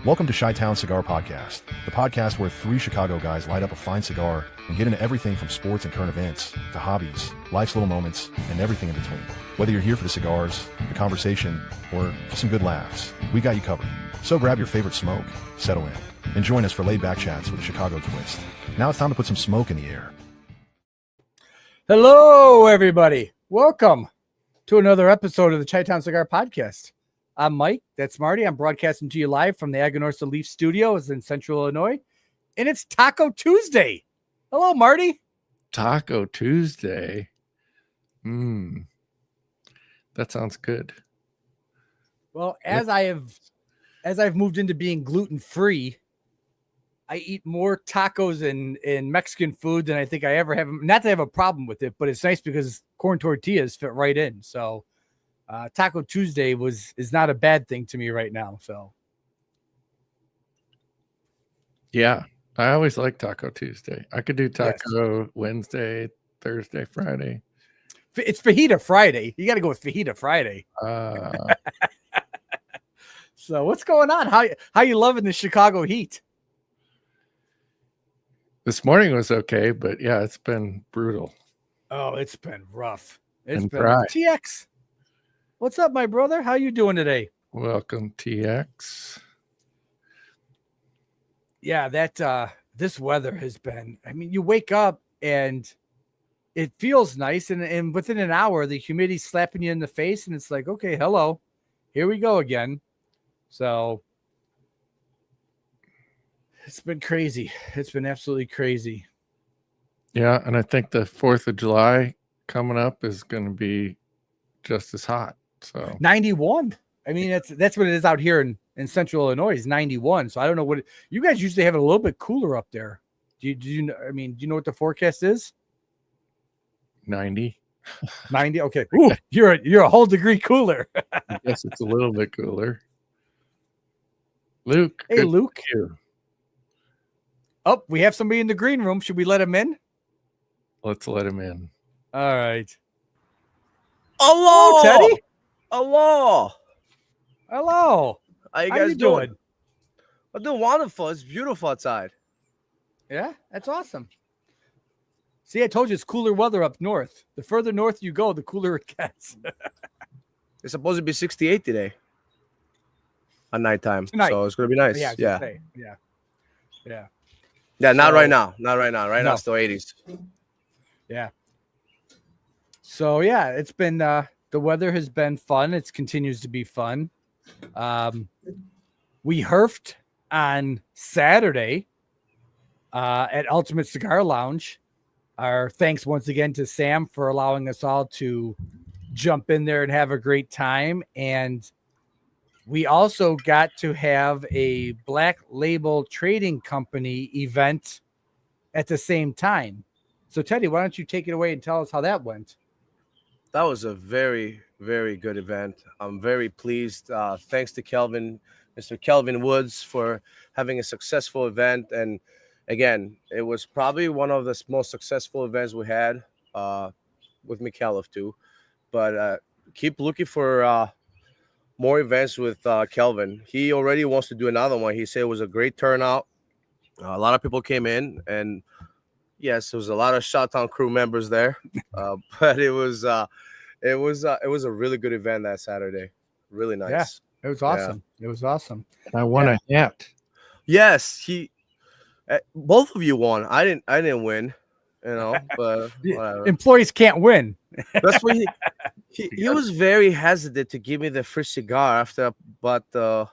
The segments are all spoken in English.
Welcome to Chi-Town Cigar Podcast, the podcast where three Chicago guys light up a fine cigar and get into everything from sports and current events to hobbies, life's little moments, and everything in between. Whether you're here for the cigars, the conversation, or just some good laughs, we got you covered. So grab your favorite smoke, settle in, and join us for laid-back chats with a Chicago twist. Now it's time to put some smoke in the air. Hello, everybody. Welcome to another episode of the Chi-Town Cigar Podcast. I'm Mike. That's Marty. I'm broadcasting to you live from the Aganorsa Leaf Studios in Central Illinois. And it's Taco Tuesday. Hello, Marty. Taco Tuesday. That sounds good. Well, as I've moved into being gluten-free, I eat more tacos and Mexican food than I think I ever have. Not that I have a problem with it, but it's nice because corn tortillas fit right in. So Taco Tuesday is not a bad thing to me right now. So yeah, I always like Taco Tuesday. I could do Taco Wednesday, Thursday, Friday. It's Fajita Friday. You got to go with Fajita Friday. So what's going on? How you loving the Chicago heat? This morning was okay, but yeah, it's been brutal. Oh, it's been rough. It's And been dry. TX. What's up, my brother? How you doing today? Welcome, TX. Yeah, that this weather has been. I mean, you wake up and it feels nice, and within an hour, the humidity's slapping you in the face, and it's like, okay, hello, here we go again. So it's been crazy. It's been absolutely crazy. Yeah, and I think the 4th of July coming up is going to be just as hot. So 91. I mean, that's what it is out here in Central Illinois, is 91. So I don't know what you guys usually have it a little bit cooler up there. Do you know? I mean, do you know what the forecast is? 90. 90. Okay. Ooh, you're a whole degree cooler. I guess it's a little bit cooler. Luke. Hey, good Luke. to see you. Oh, we have somebody in the green room. Should we let him in? Let's let him in. All right. Hello, Teddy. Hello. Hello. How you How guys you doing? doing? I'm doing wonderful. It's beautiful outside. Yeah, that's awesome. See, I told you it's cooler weather up north. The further north you go, the cooler it gets. It's supposed to be 68 today at nighttime. Tonight. So it's gonna be nice. Yeah. I was Yeah. gonna say, yeah. Yeah, not So- right now. Not right now. Right now No. it's still 80s. Yeah. So yeah, it's been the weather has been fun. It continues to be fun. We herfed on Saturday at Ultimate Cigar Lounge. Our thanks once again to Sam for allowing us all to jump in there and have a great time. And we also got to have a Black Label Trading Company event at the same time. So Teddy, why don't you take it away and tell us how that went? That was a very, very good event. I'm very pleased. Thanks to Kelvin, Mr. Kelvin Woods, for having a successful event. And again, it was probably one of the most successful events we had with McAuliffe too. But keep looking for more events with Kelvin. He already wants to do another one. He said it was a great turnout. A lot of people came in, and yes, there was a lot of Chi-Town crew members there. But it was a really good event that Saturday. Really nice. Yeah. It was awesome. It was awesome. I won a hat. Yes, both of you won. I didn't win, but whatever. Employees can't win. That's what he was very hesitant to give me the free cigar after I bought the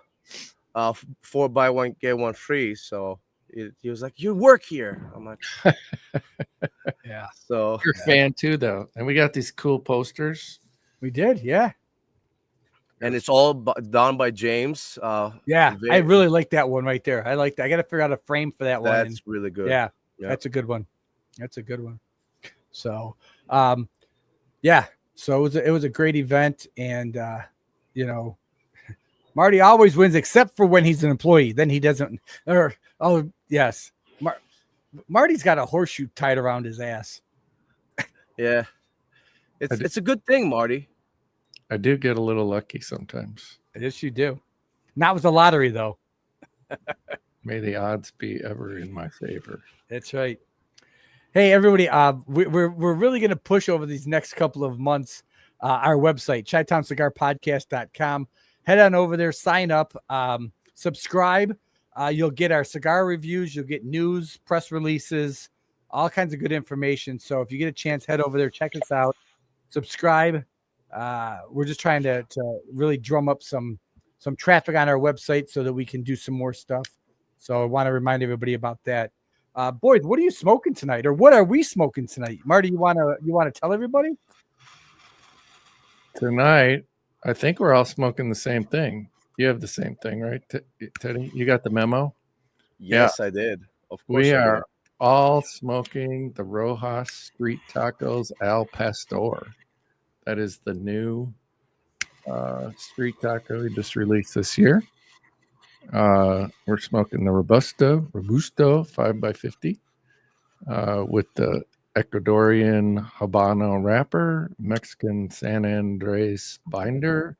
4 buy 1 get 1 free. So he was like, "You work here." I'm like, Yeah, so You're a fan too, though. And we got these cool posters. we did. Yeah. and it's all done by James. Yeah. Very- I really like that one right there. I like that. I got to figure out a frame for that one. That's really good. Yeah, Yeah. that's a good one. That's a good one. So, yeah. So it was a great event, and Marty always wins except for when he's an employee. Then he doesn't. Oh yes, Marty's got a horseshoe tied around his ass. Yeah. It's a good thing, Marty. I do get a little lucky sometimes. Yes, you do. Not with the lottery though. May the odds be ever in my favor. That's right. Hey, everybody, we're really going to push over these next couple of months our website, ChitownCigarPodcast.com. Head on over there, sign up, subscribe. You'll get our cigar reviews. You'll get news, press releases, all kinds of good information. So if you get a chance, head over there, check us out, subscribe. We're just trying to really drum up some traffic on our website so that we can do some more stuff. So I want to remind everybody about that. Boys, what are you smoking tonight, or what are we smoking tonight? Marty, you want to tell everybody? Tonight, I think we're all smoking the same thing. You have the same thing, right, Teddy? You got the memo? Yes, I did. Of course, We I did. are all smoking the Rojas Street Tacos Al Pastor. That is the new street taco we just released this year. We're smoking the Robusto 5x50 with the Ecuadorian Habano wrapper, Mexican San Andres binder,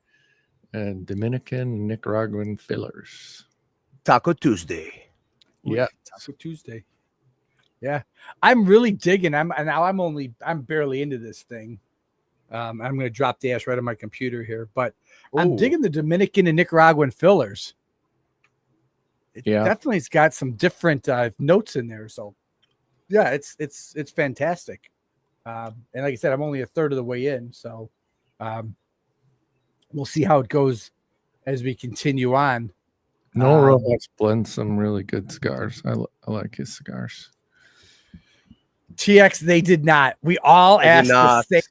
and Dominican Nicaraguan fillers. Taco Tuesday. Yeah, Taco Tuesday. Yeah, I'm really digging. I'm barely into this thing. I'm going to drop the ash right on my computer here, but I'm digging the Dominican and Nicaraguan fillers. It definitely's got some different notes in there. So yeah, it's fantastic. And like I said, I'm only a third of the way in, so we'll see how it goes as we continue on. Noel Rojas blends some really good cigars. I like his cigars. TX, they did not. We all asked the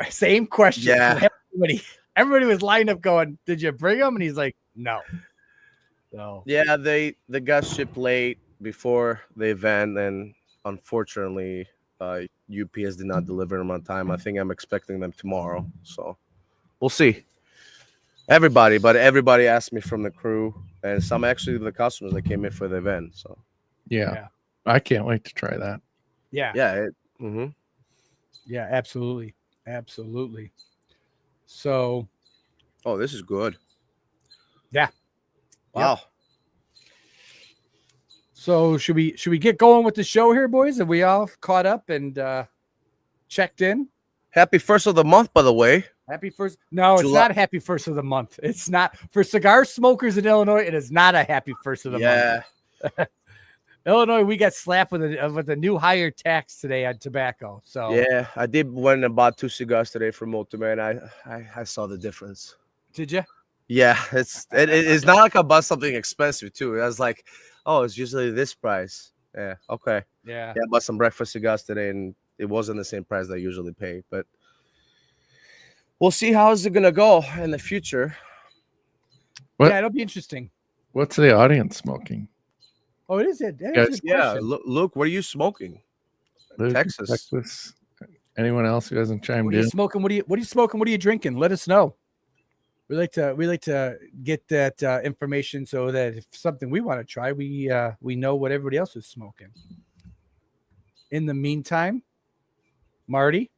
same question. Yeah. Everybody was lined up going, "Did you bring them?" And he's like, "No." So yeah, they got shipped late before the event, and unfortunately, UPS did not deliver them on time. I think I'm expecting them tomorrow, so we'll see. Everybody asked me from the crew, and some actually the customers that came in for the event. So yeah. I can't wait to try that. Yeah, yeah, absolutely. So, this is good. Yeah. Wow. Yep. So should we get going with the show here, boys? Have we all caught up and checked in? Happy first of the month, by the way. Happy first. No, it's not a happy first of the month. It's not for cigar smokers in Illinois. It is not a happy first of the month. Illinois, we got slapped with a new higher tax today on tobacco. So yeah, I did went and bought 2 cigars today from Multiman. I saw the difference. Did you? Yeah, it's not like I bought something expensive too. I was like, oh, it's usually this price. Yeah, okay. Yeah, I bought some breakfast cigars today, and it wasn't the same price I usually pay. But we'll see how is it gonna go in the future. Yeah, it'll be interesting. What's the audience smoking? Oh, it is it. Yeah, Luke, what are you smoking? Luke, Texas. Anyone else who hasn't chimed in? What are you smoking? What are you smoking? What are you drinking? Let us know. We like to get that information so that if something we want to try, we know what everybody else is smoking. In the meantime, Marty,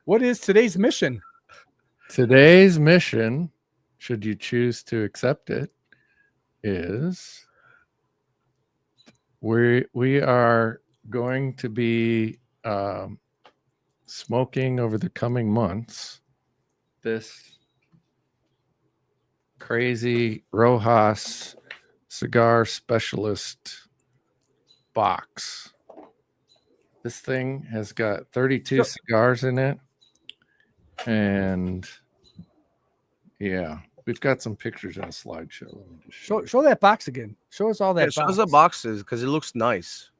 what is today's mission? Today's mission, should you choose to accept it, is we are going to be smoking over the coming months this crazy Rojas Cigar Specialist box. This thing has got 32 cigars in it, and yeah, we've got some pictures in a slideshow. Let me just show that box again. Show us all that. Show us the boxes because it looks nice.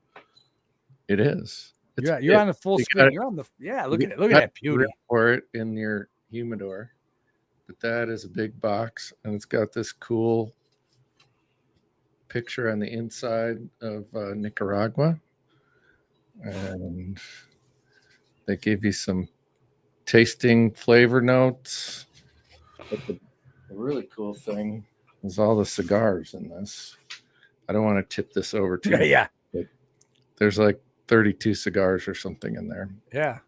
It is. You're on the full screen. You're on the Look at that beauty. For it in your humidor, but that is a big box, and it's got this cool picture on the inside of Nicaragua, and they give you some tasting flavor notes. But the really cool thing is all the cigars in this. I don't want to tip this over to you. Yeah. But there's like 32 cigars or something in there. Yeah.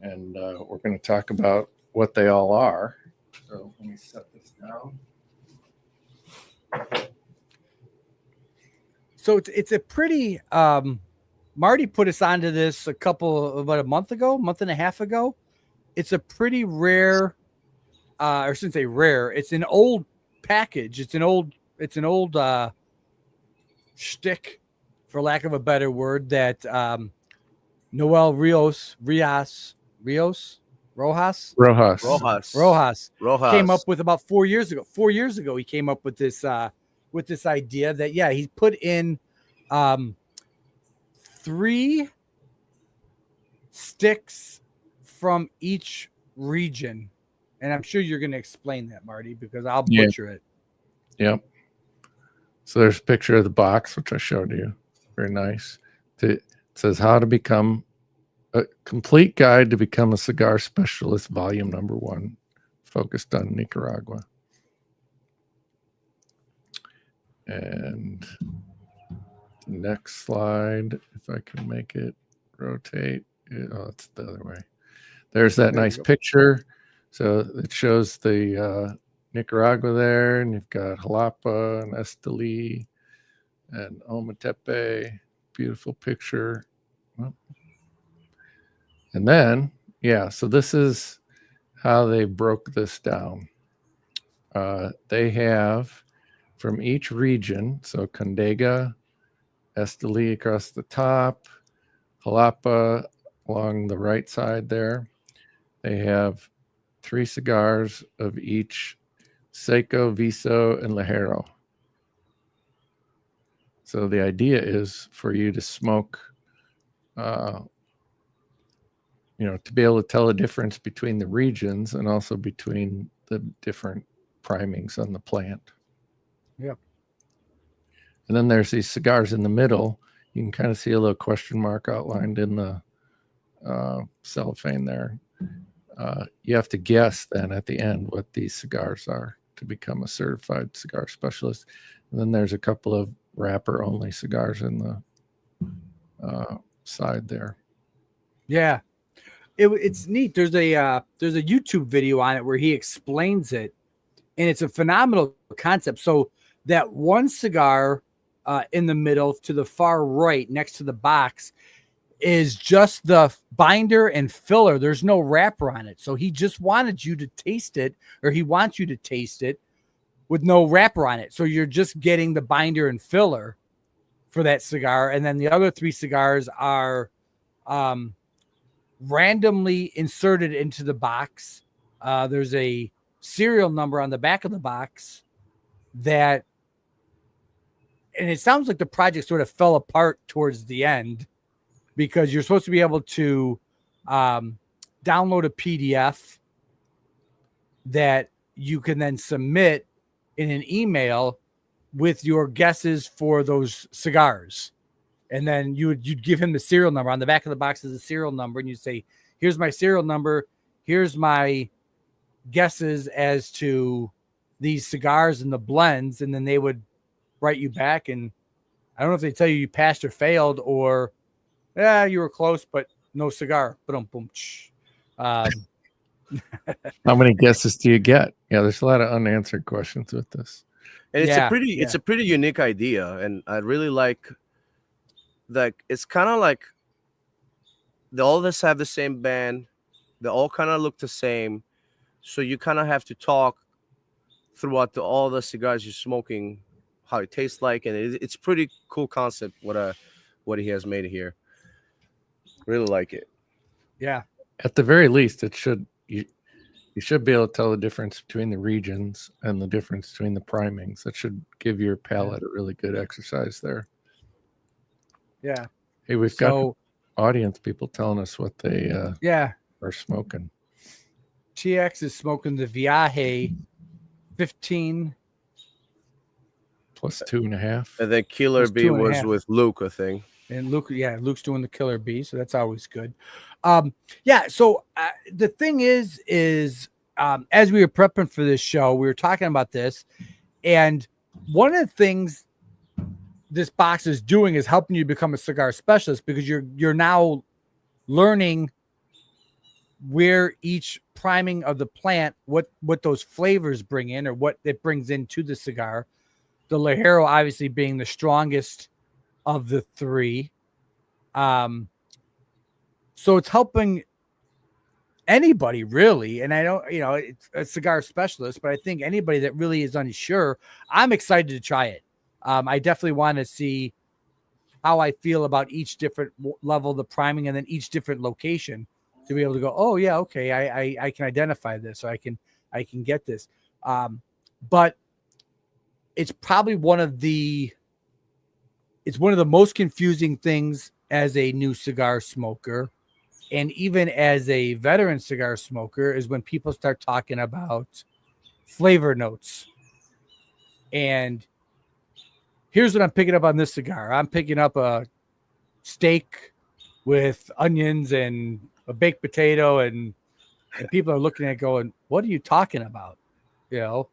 And we're going to talk about what they all are. So let me set this down. So it's a pretty Marty put us onto this about a month and a half ago. It's a pretty rare, or I shouldn't say rare. It's an old package. It's an old shtick, for lack of a better word, that Noel Rojas came up with about 4 years ago. 4 years ago, he came up with this idea that he put in 3 sticks from each region, and I'm sure you're going to explain that, Marty, because I'll butcher it. Yep. So there's a picture of the box, which I showed you. Very nice. It says how to become a complete guide to become a cigar specialist, volume number 1, focused on Nicaragua. And next slide, if I can make it rotate. Oh, it's the other way. There's that nice picture. So it shows the Nicaragua there, and you've got Jalapa and Esteli and Ometepe. Beautiful picture. And then, so this is how they broke this down. They have from each region, so Condega, Esteli across the top, Jalapa along the right side there. They have 3 cigars of each Seco, Viso, and Ligero. So the idea is for you to smoke, to be able to tell the difference between the regions and also between the different primings on the plant. Yep. And then there's these cigars in the middle. You can kind of see a little question mark outlined in the cellophane there. You have to guess then at the end what these cigars are to become a certified cigar specialist. And then there's a couple of wrapper only cigars in the side there. Yeah. It's neat. There's a YouTube video on it where he explains it, and it's a phenomenal concept. So that one cigar in the middle to the far right next to the box is just the binder and filler. There's no wrapper on it. So he just wanted you to taste it, or he wants you to taste it with no wrapper on it. So you're just getting the binder and filler for that cigar. And then the other 3 cigars are randomly inserted into the box. There's a serial number on the back of the box and it sounds like the project sort of fell apart towards the end, because you're supposed to be able to download a PDF that you can then submit in an email with your guesses for those cigars. And then you'd give him the serial number. On the back of the box is a serial number, and you say, here's my serial number, here's my guesses as to these cigars and the blends, and then they would write you back. And I don't know if they tell you passed or failed, or you were close, but no cigar. Boom, boom. How many guesses do you get? Yeah, there's a lot of unanswered questions with this. And it's a pretty unique idea, and I really like that. It's kind of like all of us have the same band. They all kind of look the same, so you kind of have to talk throughout all the cigars you're smoking, how it tastes like, and it's pretty cool concept. What he has made here. Really like it. Yeah. At the very least, you should be able to tell the difference between the regions and the difference between the primings. That should give your palate a really good exercise there. Yeah. Hey, we've got audience people telling us what they are smoking. TX is smoking the Viaje 15 plus 2.5. And then Killer B was with Luke, I think. And Luke's doing the Killer B, so that's always good. So the thing is as we were prepping for this show, we were talking about this, and one of the things this box is doing is helping you become a cigar specialist, because you're now learning where each priming of the plant, what those flavors bring in, or what it brings into the cigar. The Ligero obviously being the strongest of the three. So it's helping anybody really. And I don't, it's a cigar specialist, but I think anybody that really is unsure, I'm excited to try it. I definitely want to see how I feel about each different level of the priming and then each different location to be able to go, oh yeah, okay, I can identify this, or I can get this. But it's probably one of the most confusing things as a new cigar smoker, and even as a veteran cigar smoker, is when people start talking about flavor notes. And here's what I'm picking up on this cigar. I'm picking up a steak with onions and a baked potato, and people are looking at it going, what are you talking about? The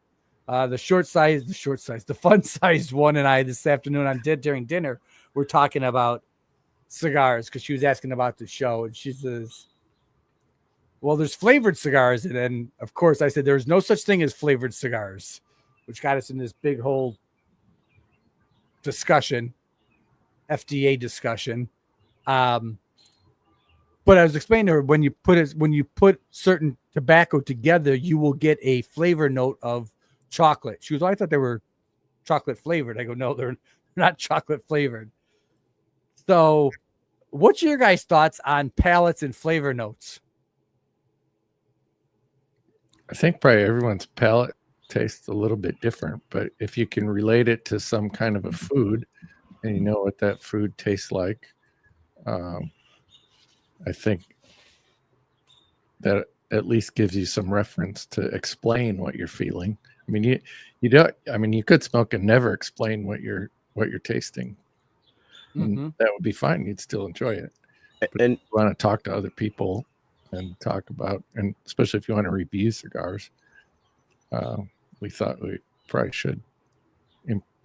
fun sized one and I this afternoon during dinner, we're talking about cigars because she was asking about the show, and she says, well, there's flavored cigars. And then of course I said, there's no such thing as flavored cigars, which got us in this big whole discussion, FDA discussion. But I was explaining to her, when you put certain tobacco together, you will get a flavor note of chocolate. She was, I thought they were chocolate flavored. I go, no, they're not chocolate flavored. So what's your guys' thoughts on palates and flavor notes? I think probably everyone's palate tastes a little bit different, but if you can relate it to some kind of a food and you know what that food tastes like, I think that at least gives you some reference to explain what you're feeling. I mean, you could smoke and never explain what you're tasting. And that would be fine. You'd still enjoy it. But And if you want to talk to other people and talk about, and especially if you want to review cigars, we thought we probably should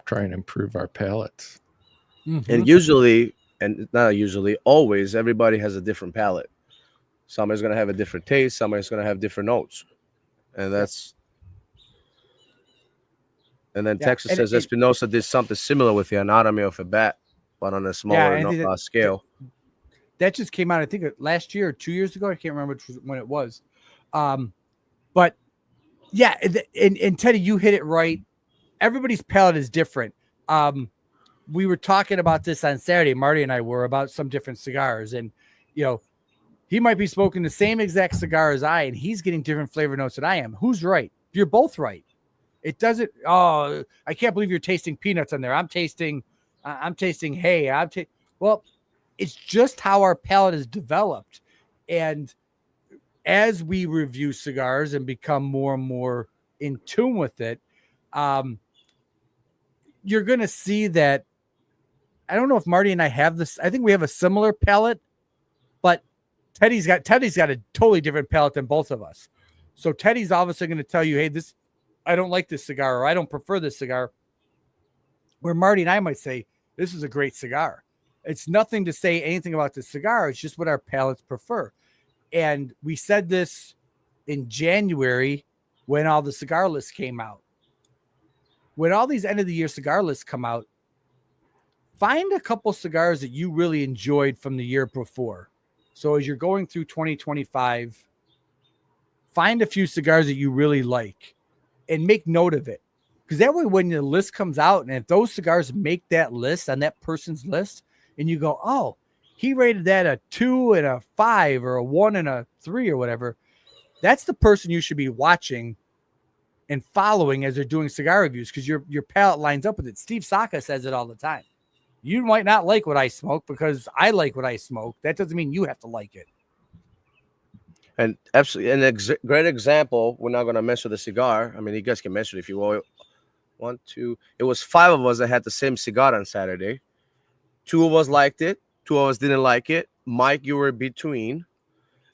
try and improve our palates. and usually, and not usually, always, everybody has a different palate. Somebody's going to have a different taste. Somebody's going to have different notes. And that's, and then Texas says Espinosa did something similar with the anatomy of a bat, but on a smaller scale. That just came out, I think, last year or 2 years ago. I can't remember when it was. But yeah, and Teddy, you hit it right. Everybody's palate is different. We were talking about this on Saturday. Marty and I were about some different cigars, and he might be smoking the same exact cigar as I, and he's getting different flavor notes than I am. Who's right? You're both right. It doesn't. Oh, I can't believe you're tasting peanuts on there. I'm tasting hay. Well, it's just how our palate is developed, and as we review cigars and become more and more in tune with it, you're going to see that. I don't know if Marty and I have this. I think we have a similar palate, but Teddy's got a totally different palate than both of us. So Teddy's obviously going to tell you, hey, I don't like this cigar, or I don't prefer this cigar. Where Marty and I might say, this is a great cigar. It's nothing to say anything about the cigar. It's just what our palates prefer. And we said this in January when all the cigar lists came out. When all these end of the year cigar lists come out, find a couple cigars that you really enjoyed from the year before. So as you're going through 2025, find a few cigars that you really like and make note of it. Because that way, when the list comes out, and if those cigars make that list on that person's list, and you go, oh, he rated that a 2 and a 5 or a 1 and a 3 or whatever, that's the person you should be watching and following as they're doing cigar reviews, because your palate lines up with it. Steve Saka says it all the time. You might not like what I smoke because I like what I smoke. That doesn't mean you have to like it. And absolutely, and great example. We're not going to mention the cigar. I mean, you guys can mention it if you want. 1, 2. It was 5 of us that had the same cigar on Saturday. 2 of us liked it. 2 of us didn't like it. Mike, you were between.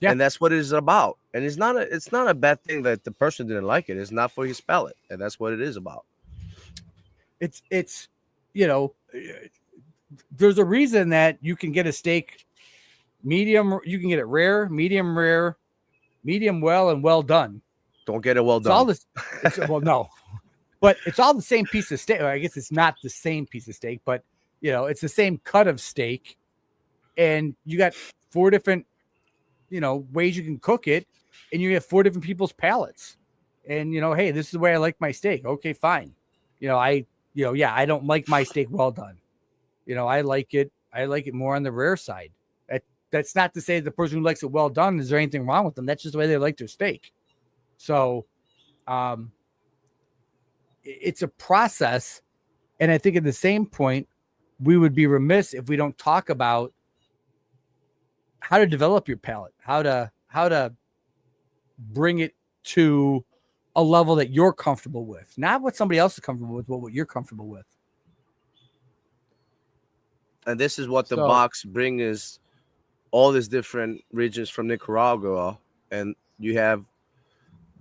Yeah. And that's what it is about. And it's not a bad thing that the person didn't like it. It's not for his palate, and that's what it is about. It's there's a reason that you can get a steak medium. You can get it rare, medium well, and well done. Don't get it well done. All this, well, no. but it's all the same piece of steak. I guess it's not the same piece of steak, but it's the same cut of steak, and you got 4 different, ways you can cook it, and you have 4 different people's palates. And hey, this is the way I like my steak. Okay, fine. I don't like my steak well done. I like it more on the rare side. That's not to say the person who likes it well done, is there anything wrong with them? That's just the way they like their steak. So it's a process. And I think at the same point, we would be remiss if we don't talk about how to develop your palate, how to bring it to a level that you're comfortable with, not what somebody else is comfortable with, but what you're comfortable with. And this is what the box brings, is all these different regions from Nicaragua, and you have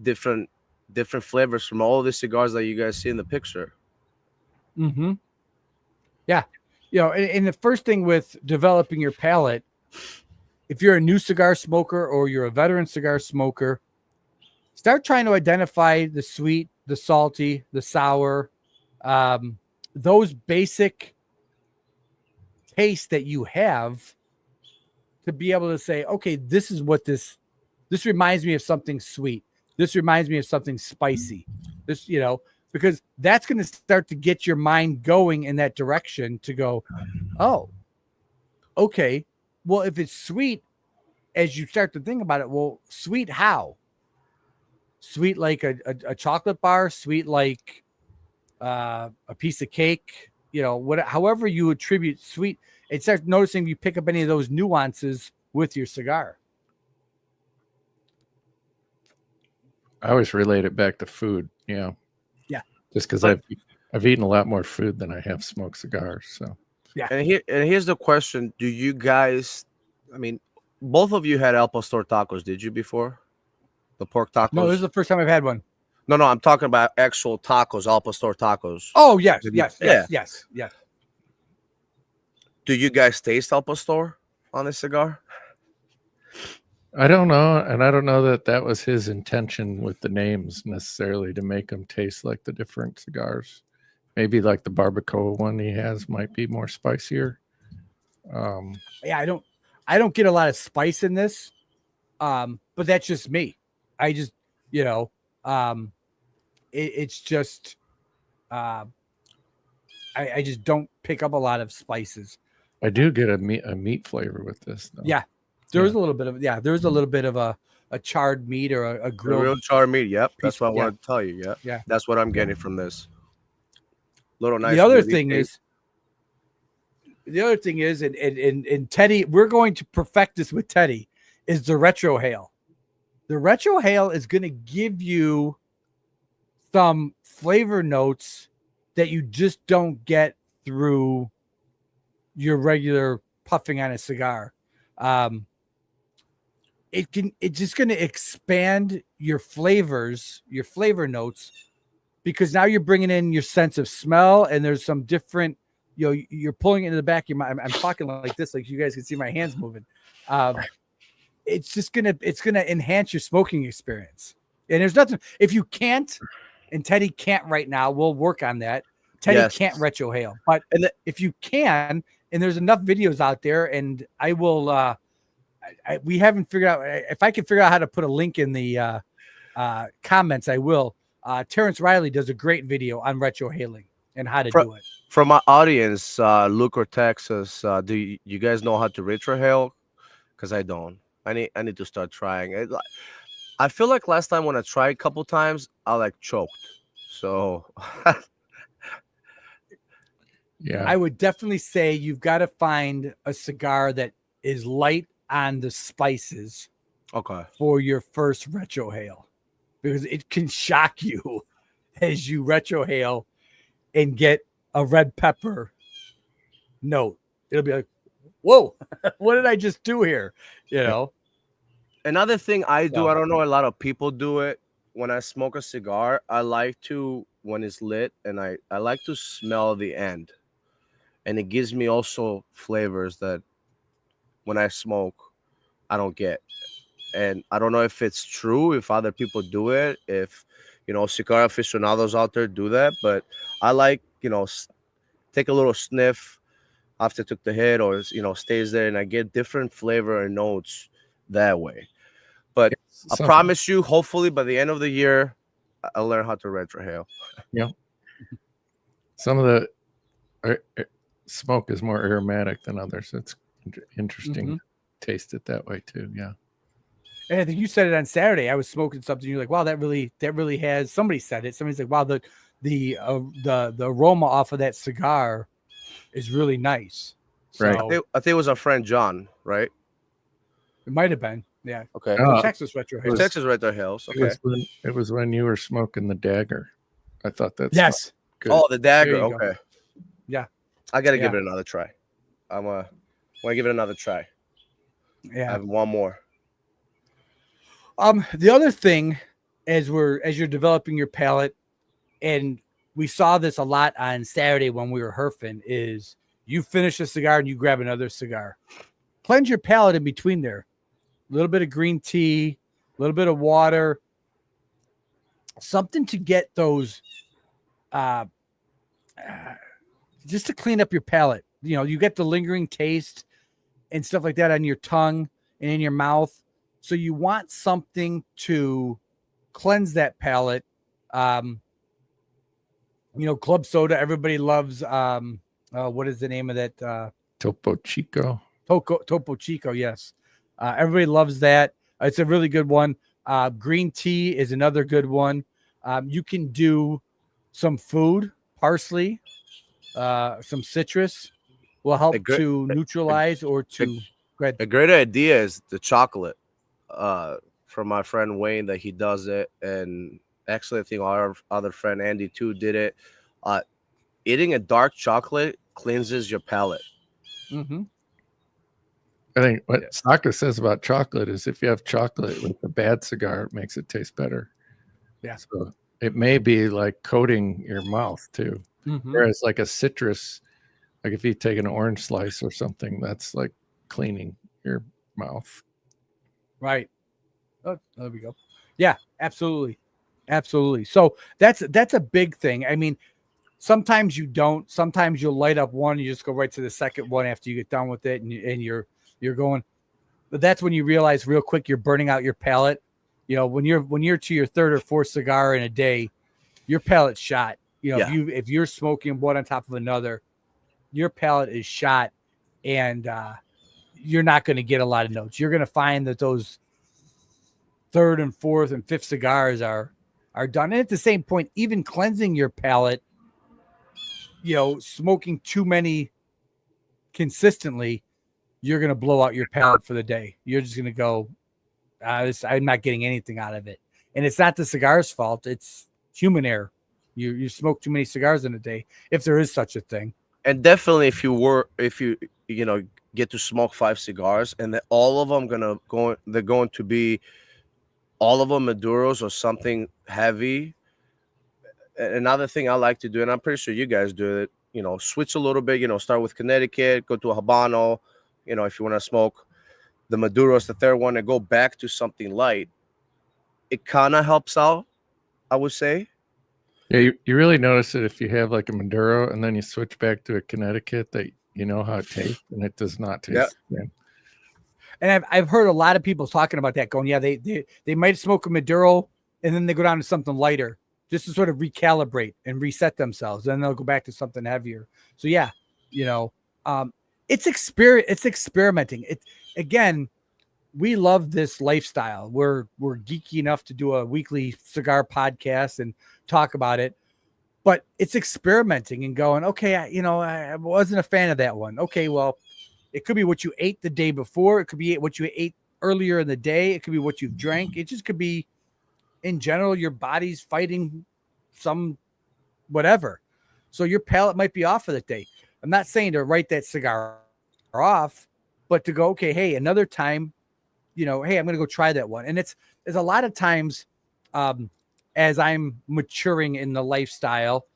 different flavors from all the cigars that you guys see in the picture. Mm-hmm. Yeah. And the first thing with developing your palate, if you're a new cigar smoker or you're a veteran cigar smoker, start trying to identify the sweet, the salty, the sour, those basic tastes that you have, to be able to say, okay, this is what this reminds me of something sweet. This reminds me of something spicy. This, because that's going to start to get your mind going in that direction to go, oh, okay. Well, if it's sweet, as you start to think about it, well, sweet how? Sweet like a chocolate bar, sweet like a piece of cake, however you attribute sweet, and start noticing if you pick up any of those nuances with your cigar. I always relate it back to food, Yeah. Just because I've eaten a lot more food than I have smoked cigars. So yeah. And here's the question: do you guys? I mean, both of you had El Pastor tacos, did you, before? The pork tacos? No, this is the first time I've had one. No, I'm talking about actual tacos, Al Pastor tacos. Oh, yes. Do you guys taste Al Pastor on this cigar? I don't know, and I don't know that was his intention with the names necessarily, to make them taste like the different cigars. Maybe like the barbacoa one he has might be more spicier. Yeah, I don't get a lot of spice in this, but that's just me. I just, it's just, I just don't pick up a lot of spices. I do get a meat flavor with this, though. Yeah, there's a little bit of there's a little bit of a charred meat or a grilled, real charred meat. Yep, that's what I wanted to tell you. Yeah, that's what I'm getting from this. Little nice. The other thing is, and Teddy, we're going to perfect this with Teddy, is the retro hail. The retro hail is going to give you some flavor notes that you just don't get through your regular puffing on a cigar. It's just going to expand your flavors, your flavor notes, because now you're bringing in your sense of smell, and there's some different, you're pulling it into the back of your mind. I'm talking like this, like you guys can see my hands moving. It's going to enhance your smoking experience. And there's nothing, if you can't, and Teddy can't right now, we'll work on that. Teddy can't retro hail, but if you can, and there's enough videos out there, and I will, we haven't figured out, if I can figure out how to put a link in the comments, I will. Terrence Riley does a great video on retro hailing and how to do it. From my audience, Luke or Texas, do you guys know how to retro hail? Because I don't. I need to start trying it. I feel like last time when I tried a couple times, I choked. So yeah, I would definitely say you've got to find a cigar that is light on the spices. Okay. For your first retro hail, because it can shock you as you retro hail and get a red pepper note. It'll be like, whoa, what did I just do here? Another thing I do, I don't know, a lot of people do it. When I smoke a cigar, I like to, when it's lit, and I like to smell the end. And it gives me also flavors that when I smoke, I don't get. And I don't know if it's true, if other people do it, if cigar aficionados out there do that, but I like, take a little sniff after I took the hit, or stays there, and I get different flavor and notes that way. But I promise you, hopefully by the end of the year, I'll learn how to retrohale. Yeah. Some of the smoke is more aromatic than others. It's interesting to taste it that way too. Yeah. And I think you said it on Saturday. I was smoking something. You're like, wow, that really has. Somebody said it. Somebody's like, wow, the aroma off of that cigar is really nice. Right. So, I think it was our friend John, right? It might have been. Yeah. Okay. Texas retro. Texas retro hills. Okay. It was when you were smoking the dagger. I thought that's yes. Good. Oh, the dagger. Okay. Go. Yeah. I got to give it another try. I want to give it another try. Yeah. I have one more. The other thing, as you're developing your palate, and we saw this a lot on Saturday when we were herfing, is you finish a cigar and you grab another cigar. Cleanse your palate in between there. A little bit of green tea, a little bit of water, something to get those, just to clean up your palate. You get the lingering taste and stuff like that on your tongue and in your mouth. So you want something to cleanse that palate. Club soda, everybody loves. What is the name of that? Topo Chico. Topo Chico, yes. Everybody loves that. It's a really good one. Green tea is another good one. You can do some food, parsley, some citrus will help to neutralize or to. A great idea is the chocolate. From my friend Wayne, that he does it, and actually I think our other friend Andy too did it. Eating a dark chocolate cleanses your palate. Mm-hmm. I think what Saka says about chocolate is if you have chocolate with a bad cigar, it makes it taste better. Yeah. So it may be like coating your mouth too. Mm-hmm. Whereas like a citrus, like if you take an orange slice or something, that's like cleaning your mouth. Right. Oh, there we go. Yeah, absolutely. Absolutely. So that's a big thing. I mean, sometimes you don't. Sometimes you'll light up one, you just go right to the second one after you get done with it, and you're going. But that's when you realize real quick you're burning out your palate. When you're to your third or fourth cigar in a day, your palate's shot. If you're smoking one on top of another, your palate is shot, and you're not going to get a lot of notes. You're going to find that those third and fourth and fifth cigars are done. And at the same point, even cleansing your palate, smoking too many consistently, you're going to blow out your palate for the day. You're just going to go, I'm not getting anything out of it. And it's not the cigar's fault. It's human error. You smoke too many cigars in a day, if there is such a thing. And definitely if you get to smoke 5 cigars and that all of them they're going to be all of them Maduros or something heavy. Another thing I like to do, and I'm pretty sure you guys do it, switch a little bit, start with Connecticut, go to a Habano, if you want to smoke the Maduros, the third one, and go back to something light. It kind of helps out, I would say. Yeah, you really notice it if you have like a Maduro and then you switch back to a Connecticut, that you know how it tastes, and it does not taste the same. And I've heard a lot of people talking about that, going, yeah, they might smoke a Maduro and then they go down to something lighter just to sort of recalibrate and reset themselves. Then they'll go back to something heavier. So yeah, it's experimenting. Again, we love this lifestyle. We're geeky enough to do a weekly cigar podcast and talk about it, but it's experimenting and going, okay, I wasn't a fan of that one. Okay, well, it could be what you ate the day before. It could be what you ate earlier in the day. It could be what you've drank. It just could be, in general, your body's fighting some whatever. So your palate might be off for the day. I'm not saying to write that cigar off, but to go, okay, hey, another time, hey, I'm going to go try that one. And there's a lot of times as I'm maturing in the lifestyle,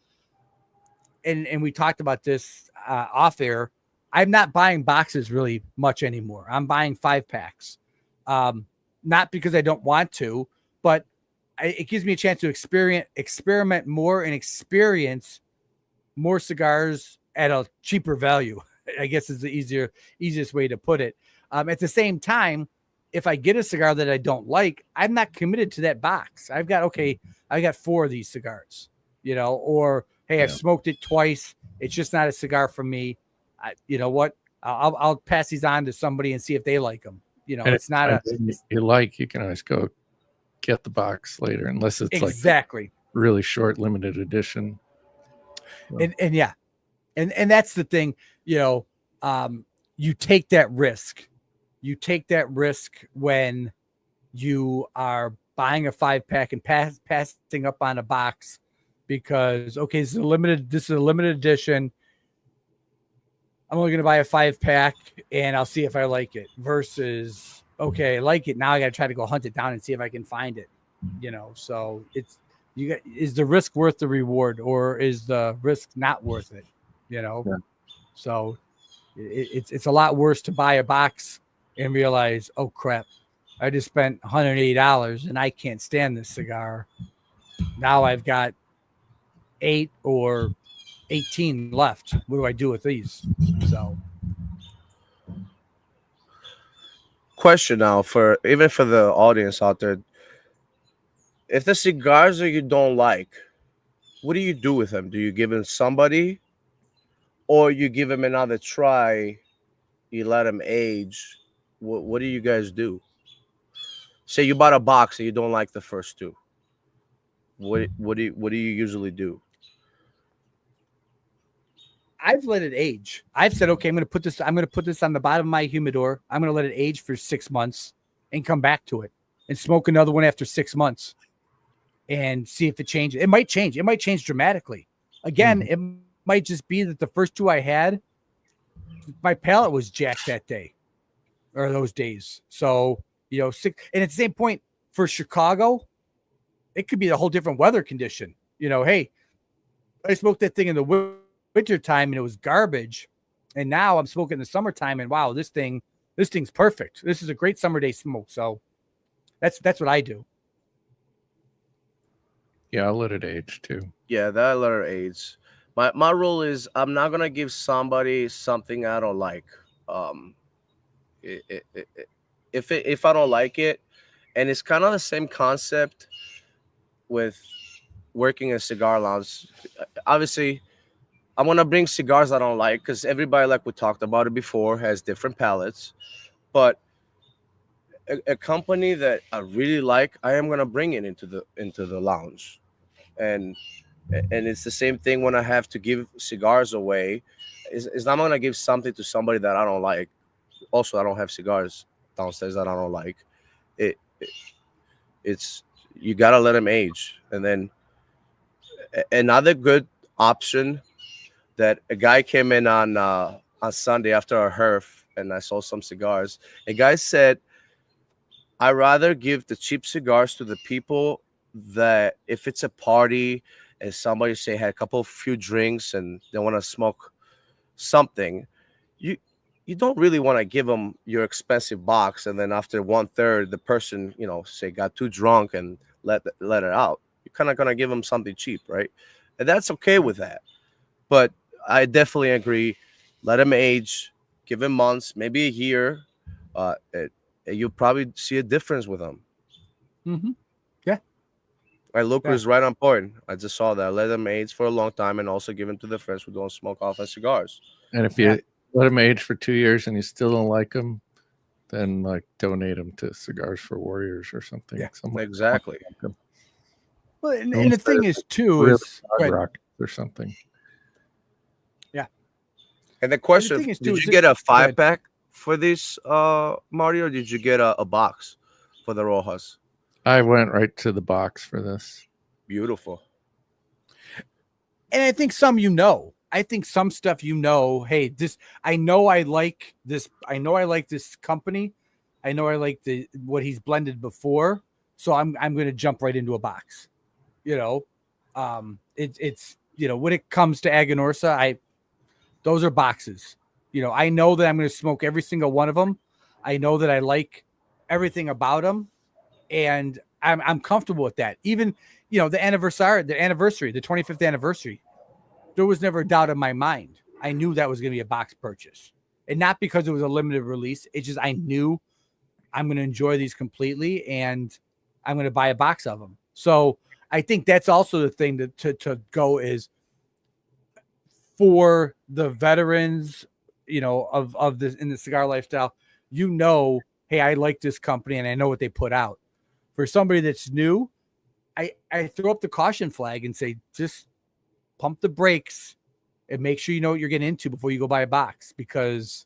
and we talked about this off air, I'm not buying boxes really much anymore. I'm buying 5-packs. Not because I don't want to, but it gives me a chance to experiment more and experience more cigars at a cheaper value, I guess is the easiest way to put it. At the same time, if I get a cigar that I don't like, I'm not committed to that box. I got 4 of these cigars, or, hey, I've smoked it twice. It's just not a cigar for me. You know what? I'll pass these on to somebody and see if they like them. And it's not you can always go get the box later, unless it's exactly like really short limited edition. And yeah. And that's the thing, you take that risk. You take that risk when you are buying a 5-pack and passing up on a box because, okay, this is a limited edition. I'm only going to buy a 5-pack and I'll see if I like it versus, okay, I like it. Now I got to try to go hunt it down and see if I can find it, so is the risk worth the reward or is the risk not worth it? So it's a lot worse to buy a box and realize, oh crap, I just spent $180 and I can't stand this cigar. Now I've got 8 or 18 left. What do I do with these? So, question now for the audience out there: if the cigars that you don't like, what do you do with them? Do you give them somebody, or you give them another try? You let them age. What do you guys do? Say you bought a box and you don't like the first 2. What do you usually do? I've let it age. I've said, okay, I'm going to put this on the bottom of my humidor. I'm going to let it age for 6 months and come back to it and smoke another one after 6 months and see if it changes. It might change. It might change dramatically. Again, it might just be that the first 2 I had, my palate was jacked that day or those days. So, 6, and at the same point for Chicago, it could be a whole different weather condition. Hey, I smoked that thing in the winter time and it was garbage. And now I'm smoking in the summertime and wow, this thing's perfect. This is a great summer day smoke. So that's what I do. Yeah, I'll let it age too. Yeah, that let it age. My rule is I'm not gonna give somebody something I don't like. If I don't like it, and it's kind of the same concept with working in a cigar lounge. Obviously, I'm gonna bring cigars I don't like because everybody, like we talked about it before, has different palates. But a company that I really like, I am gonna bring it into the lounge, and it's the same thing when I have to give cigars away. Is I'm gonna give something to somebody that I don't like. Also, I don't have cigars downstairs that I don't like. It's you gotta let them age, and then another good option that a guy came in on Sunday after our herf, and I saw some cigars. A guy said, "I rather give the cheap cigars to the people that if it's a party and somebody say had a few drinks and they want to smoke something, you don't really want to give them your expensive box, and then after 1/3, the person say got too drunk and let it out. You're kind of gonna give them something cheap, right? And that's okay with that. But I definitely agree. Let them age, give them months, maybe a year. You'll probably see a difference with them. Mm-hmm. Yeah. Right, Luke was right on point. I just saw that. Let them age for a long time and also give them to the friends who don't smoke off as cigars. And if you let them age for 2 years and you still don't like them, then donate them to Cigars for Warriors or something. Yeah, exactly. Well, and the thing is too is rock or something. Yeah. And the question: did you get a 5-pack for this, Mario? Or did you get a box for the Rojas? I went right to the box for this. Beautiful. And I think I think some stuff, hey, this, I know I like this. I know I like this company. I know I like what he's blended before. So I'm going to jump right into a box. It's when it comes to Aganorsa, those are boxes. I know that I'm going to smoke every single one of them. I know that I like everything about them, and I'm comfortable with that. Even, the anniversary, the 25th anniversary, there was never a doubt in my mind. I knew that was going to be a box purchase, and not because it was a limited release. It's just I knew I'm going to enjoy these completely, and I'm going to buy a box of them. So I think that's also the thing to go is for the veterans, of this in the cigar lifestyle. Hey, I like this company and I know what they put out. For somebody that's new, I throw up the caution flag and say, just pump the brakes and make sure you know what you're getting into before you go buy a box, because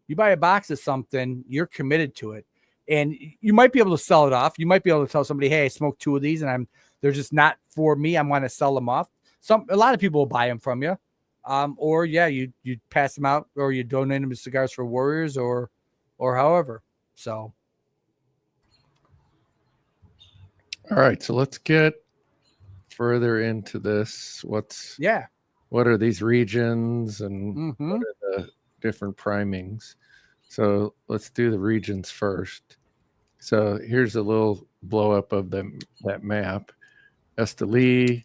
you buy a box of something, you're committed to it. And you might be able to sell it off. You might be able to tell somebody, hey, I smoked 2 of these and they're just not for me. I want to sell them off. A lot of people will buy them from you. Or you pass them out, or you donate them to Cigars for Warriors, or however. So. All right, so let's get further into this. What are these regions, and what are the different primings? So let's do the regions first. So here's a little blow up of that map. Esteli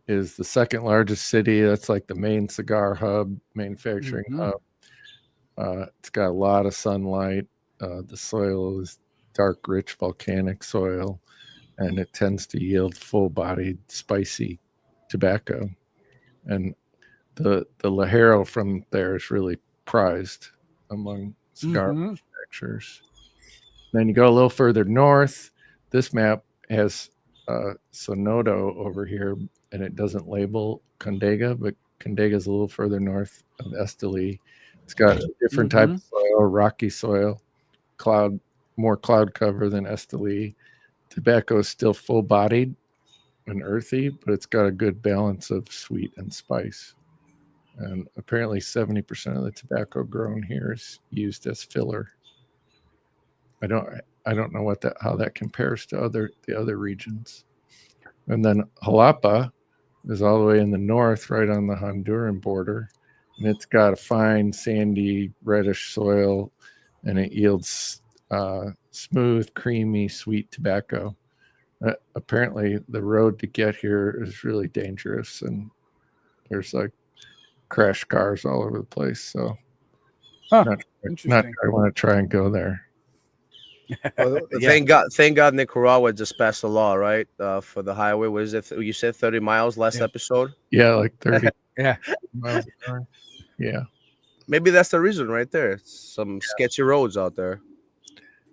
is the second largest city. That's like the main cigar hub, manufacturing hub. It's got a lot of sunlight. The soil is dark, rich, volcanic soil, and it tends to yield full-bodied, spicy tobacco. And the Ligero from there is really prized among cigar manufacturers. Then you go a little further north. This map has Sonoto over here, and it doesn't label Condega, but Condega is a little further north of Esteli. It's got a different type of soil, rocky soil, more cloud cover than Esteli. Tobacco is still full-bodied and earthy, but it's got a good balance of sweet and spice. And apparently 70% of the tobacco grown here is used as filler. I don't know how that compares to the other regions. And then Jalapa is all the way in the north, right on the Honduran border, and it's got a fine sandy reddish soil, and it yields smooth, creamy, sweet tobacco. Apparently, the road to get here is really dangerous, and there's like crash cars all over the place. So, not I want to try and go there. Well, thank God Nicaragua just passed a law, right? For the highway. What is it? You said 30 miles last episode? Yeah, like 30 yeah. miles an hour. Yeah. Maybe that's the reason right there. Some sketchy roads out there.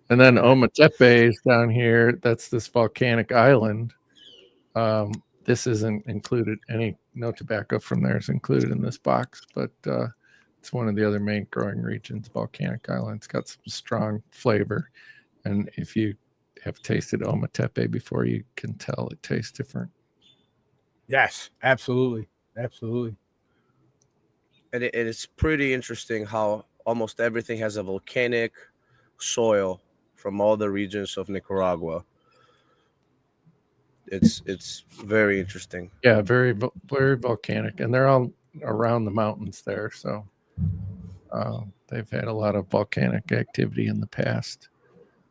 And then Ometepe is down here. That's this volcanic island. This isn't included. No tobacco from there is included in this box, but it's one of the other main growing regions, volcanic island. It's got some strong flavor. And if you have tasted Ometepe before, you can tell it tastes different. Yes, absolutely. Absolutely. And it's pretty interesting how almost everything has a volcanic soil from all the regions of Nicaragua. It's very interesting. Yeah, very, very volcanic. And they're all around the mountains there. So they've had a lot of volcanic activity in the past.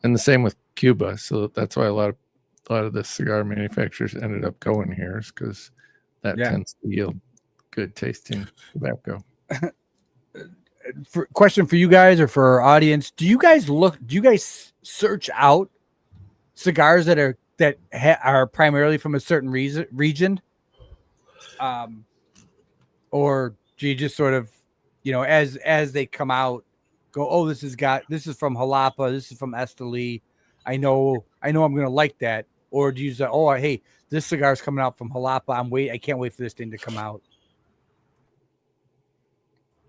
And the same with Cuba. So that's why a lot of the cigar manufacturers ended up going here, is because that tends to yield good tasting tobacco. Question for you guys or for our audience: Do you guys search out cigars that are primarily from a certain region, or do you just sort of, as they come out, go, oh, this is from Jalapa, this is from Esteli, I know I'm gonna like that, or do you say, oh, hey, this cigar is coming out from Jalapa, I can't wait for this thing to come out?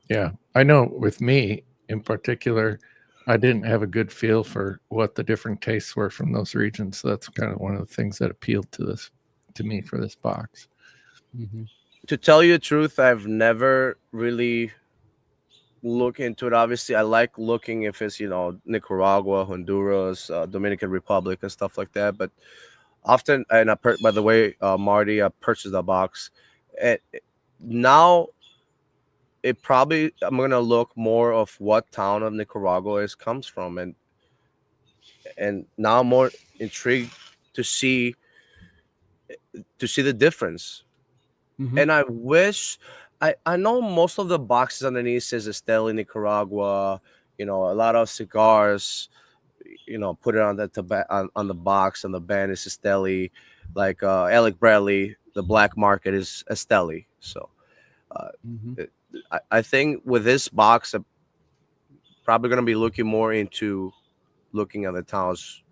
Yeah, I know with me in particular, I didn't have a good feel for what the different tastes were from those regions. So that's kind of one of the things that appealed to me for this box. Mm-hmm. To tell you the truth, I've never really looked into it. Obviously, I like looking if it's, Nicaragua, Honduras, Dominican Republic and stuff like that. But often, and by the way, Marty, I purchased a box. Now, I'm gonna look more of what town of Nicaragua comes from, and and now I'm more intrigued to see the difference. Mhm. And I wish I know most of the boxes underneath says Esteli Nicaragua, a lot of cigars, put it on the on the box, and the band is Esteli, like Alec Bradley, the black market is Esteli. So Mhm. I think with this box, I'm probably gonna be looking more into looking at the towns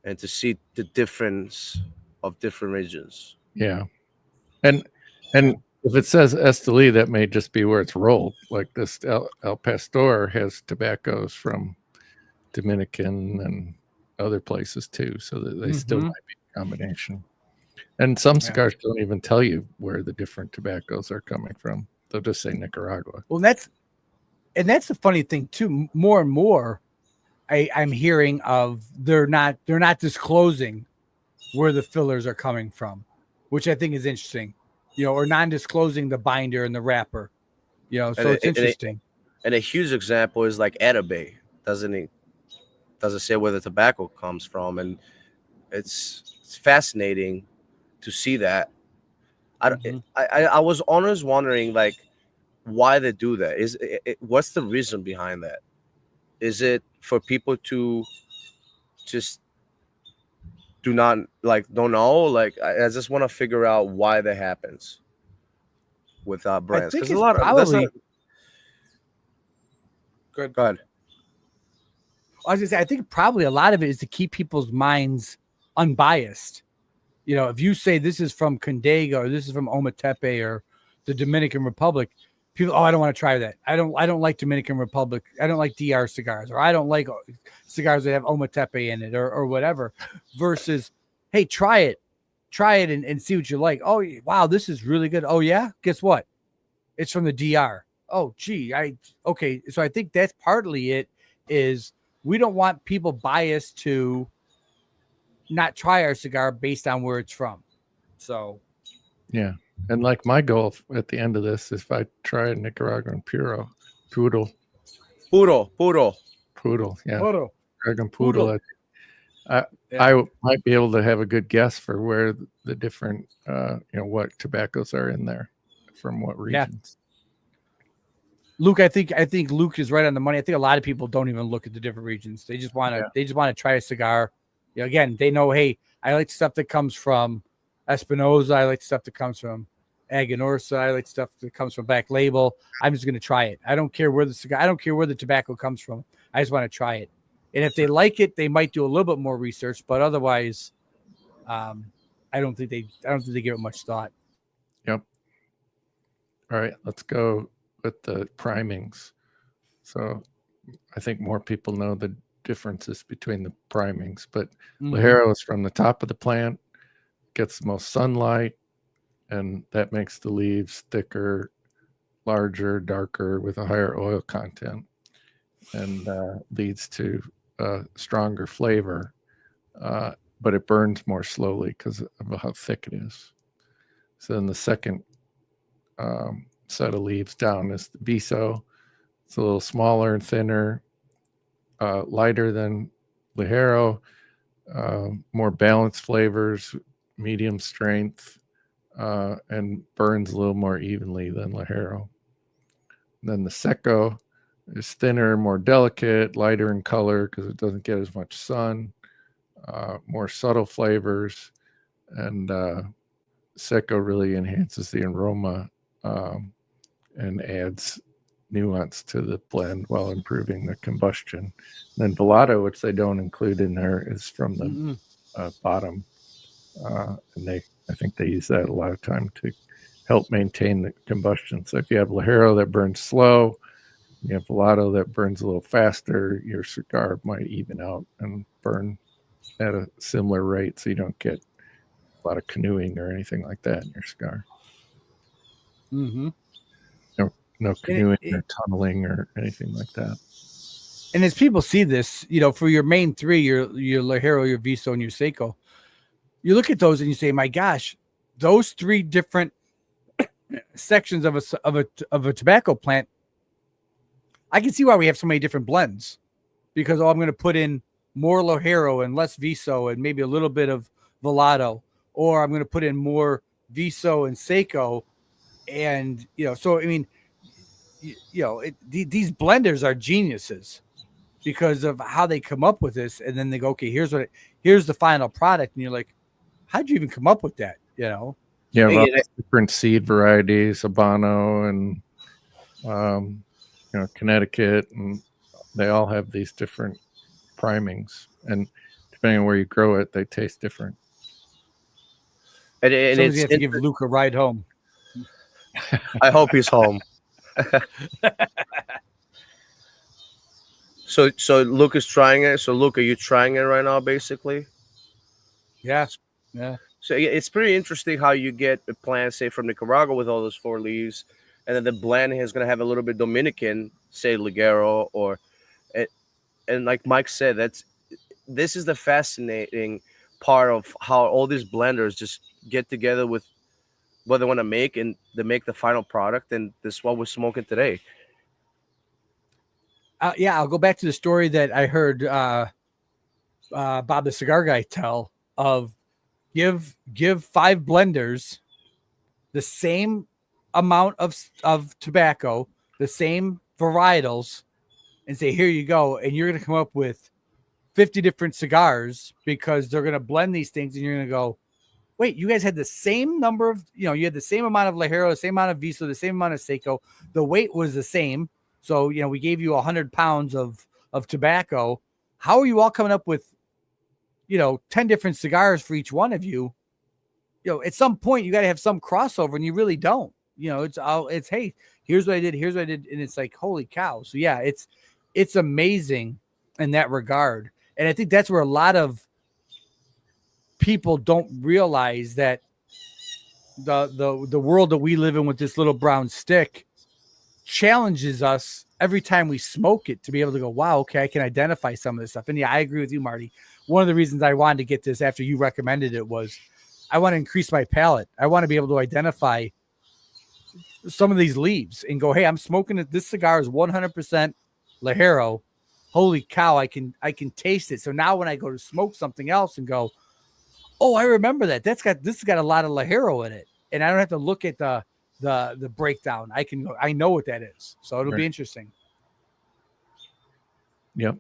and to see the difference of different regions. Yeah. And if it says Esteli, that may just be where it's rolled. Like this El Pastor has tobaccos from Dominican and other places too, so that they still Mhm. might be a combination. And some Yeah. cigars don't even tell you where the different tobaccos are coming from. They'll just say Nicaragua. Well, that's the funny thing too. More and more, I'm hearing of they're not disclosing where the fillers are coming from, which I think is interesting. Or non-disclosing the binder and the wrapper. So it's interesting. And a huge example is like Atabey. Doesn't say where the tobacco comes from, and it's fascinating to see that. Mhm. I was always wondering like why they do that. What's the reason behind that? Is it for people to just don't know? Like I just want to figure out why that happens with I brands, think because a it's lot of that's not probably good. go ahead. I was gonna say, I think probably a lot of it is to keep people's minds unbiased. If you say this is from Condega or this is from Ometepe or the Dominican Republic, people, I don't want to try that. I don't like Dominican Republic. I don't like DR cigars, or I don't like cigars that have Ometepe in it, or whatever. Versus, hey, try it and see what you like. Oh, wow, this is really good. Oh yeah, guess what? It's from the DR. Oh, gee, okay. So I think that's partly it. Is we don't want people biased to not try our cigar based on where it's from. So Yeah. And like my goal at the end of this is if I try a Nicaraguan poodle, Puro. yeah, Photo. Nicaraguan Poodle. poodle, I Yeah. might be able to have a good guess for where the different, what tobaccos are in there from what Yeah. regions. Luke, I think Luke is right on the money. I think a lot of people don't even look at the different regions. They just want to try a cigar. Again, they know, hey, I like stuff that comes from Espinosa. I like stuff that comes from Aganorsa. I like stuff that comes from Black Label. I'm just going to try it. I don't care where the tobacco comes from. I just want to try it. And if they like it, they might do a little bit more research, but otherwise, I don't think they give it much thought. Yep. All right, let's go with the primings. So I think more people know the differences between the primings, but Ligero is from the top of the plant, gets the most sunlight, and that makes the leaves thicker, larger, darker, with a higher oil content, and leads to stronger flavor, but it burns more slowly because of how thick it is. So then the second set of leaves down is the Viso. It's a little smaller and thinner, lighter than Ligero, more balanced flavors, medium strength, and burns a little more evenly than Ligero. Then the Seco is thinner, more delicate, lighter in color because it doesn't get as much sun, more subtle flavors, and Seco really enhances the aroma and adds nuance to the blend while improving the combustion. And then Velato, which they don't include in there, is from the bottom, and I think they use that a lot of time to help maintain the combustion. So if you have Ligero that burns slow, you have Velato that burns a little faster, your cigar might even out and burn at a similar rate, so you don't get a lot of canoeing or anything like that in your cigar. Mm-hmm. No canoeing or tunneling or anything like that. And as people see this, for your main three, your Ligero, your Viso, and your Seco, you look at those and you say, my gosh, those three different sections of a tobacco plant, I can see why we have so many different blends, because I'm going to put in more Ligero and less Viso and maybe a little bit of Velato, or I'm going to put in more Viso and Seco. And, so, I mean, these blenders are geniuses because of how they come up with this. And then they go, okay, here's the final product. And you're like, how'd you even come up with that? Yeah, well, different seed varieties, Habano and Connecticut, and they all have these different primings, and depending on where you grow it, they taste different. And you have to give Luke a ride home. I hope he's home. So Luke is trying it. So Luke, are you trying it right now, basically? Yeah. So it's pretty interesting how you get a plant, say, from Nicaragua with all those 4 leaves, and then the blend is going to have a little bit Dominican, say Ligero, and like Mike said, this is the fascinating part of how all these blenders just get together with what they want to make, and they make the final product, and this is what we're smoking today. I'll go back to the story that I heard Bob the Cigar Guy tell of give 5 blenders the same amount of tobacco, the same varietals, and say, here you go, and you're going to come up with 50 different cigars because they're going to blend these things, and you're going to go, wait, you guys had the same number of, you had the same amount of Ligero, the same amount of Viso, the same amount of Seco, the weight was the same. So, we gave you 100 pounds of tobacco. How are you all coming up with, 10 different cigars for each one of you? At some point you got to have some crossover, and you really don't. It's hey, here's what I did, and it's like, holy cow. So yeah, it's amazing in that regard. And I think that's where a lot of people don't realize that the world that we live in with this little brown stick challenges us every time we smoke it to be able to go, wow, okay, I can identify some of this stuff. And yeah, I agree with you, Marty. One of the reasons I wanted to get this after you recommended it was I want to increase my palate. I want to be able to identify some of these leaves and go, hey, I'm smoking it. This cigar is 100% Ligero. Holy cow, I can taste it. So now when I go to smoke something else and go, oh, I remember that. This has got a lot of Ligero in it. And I don't have to look at the breakdown. I know what that is. So it'll be interesting. Yep.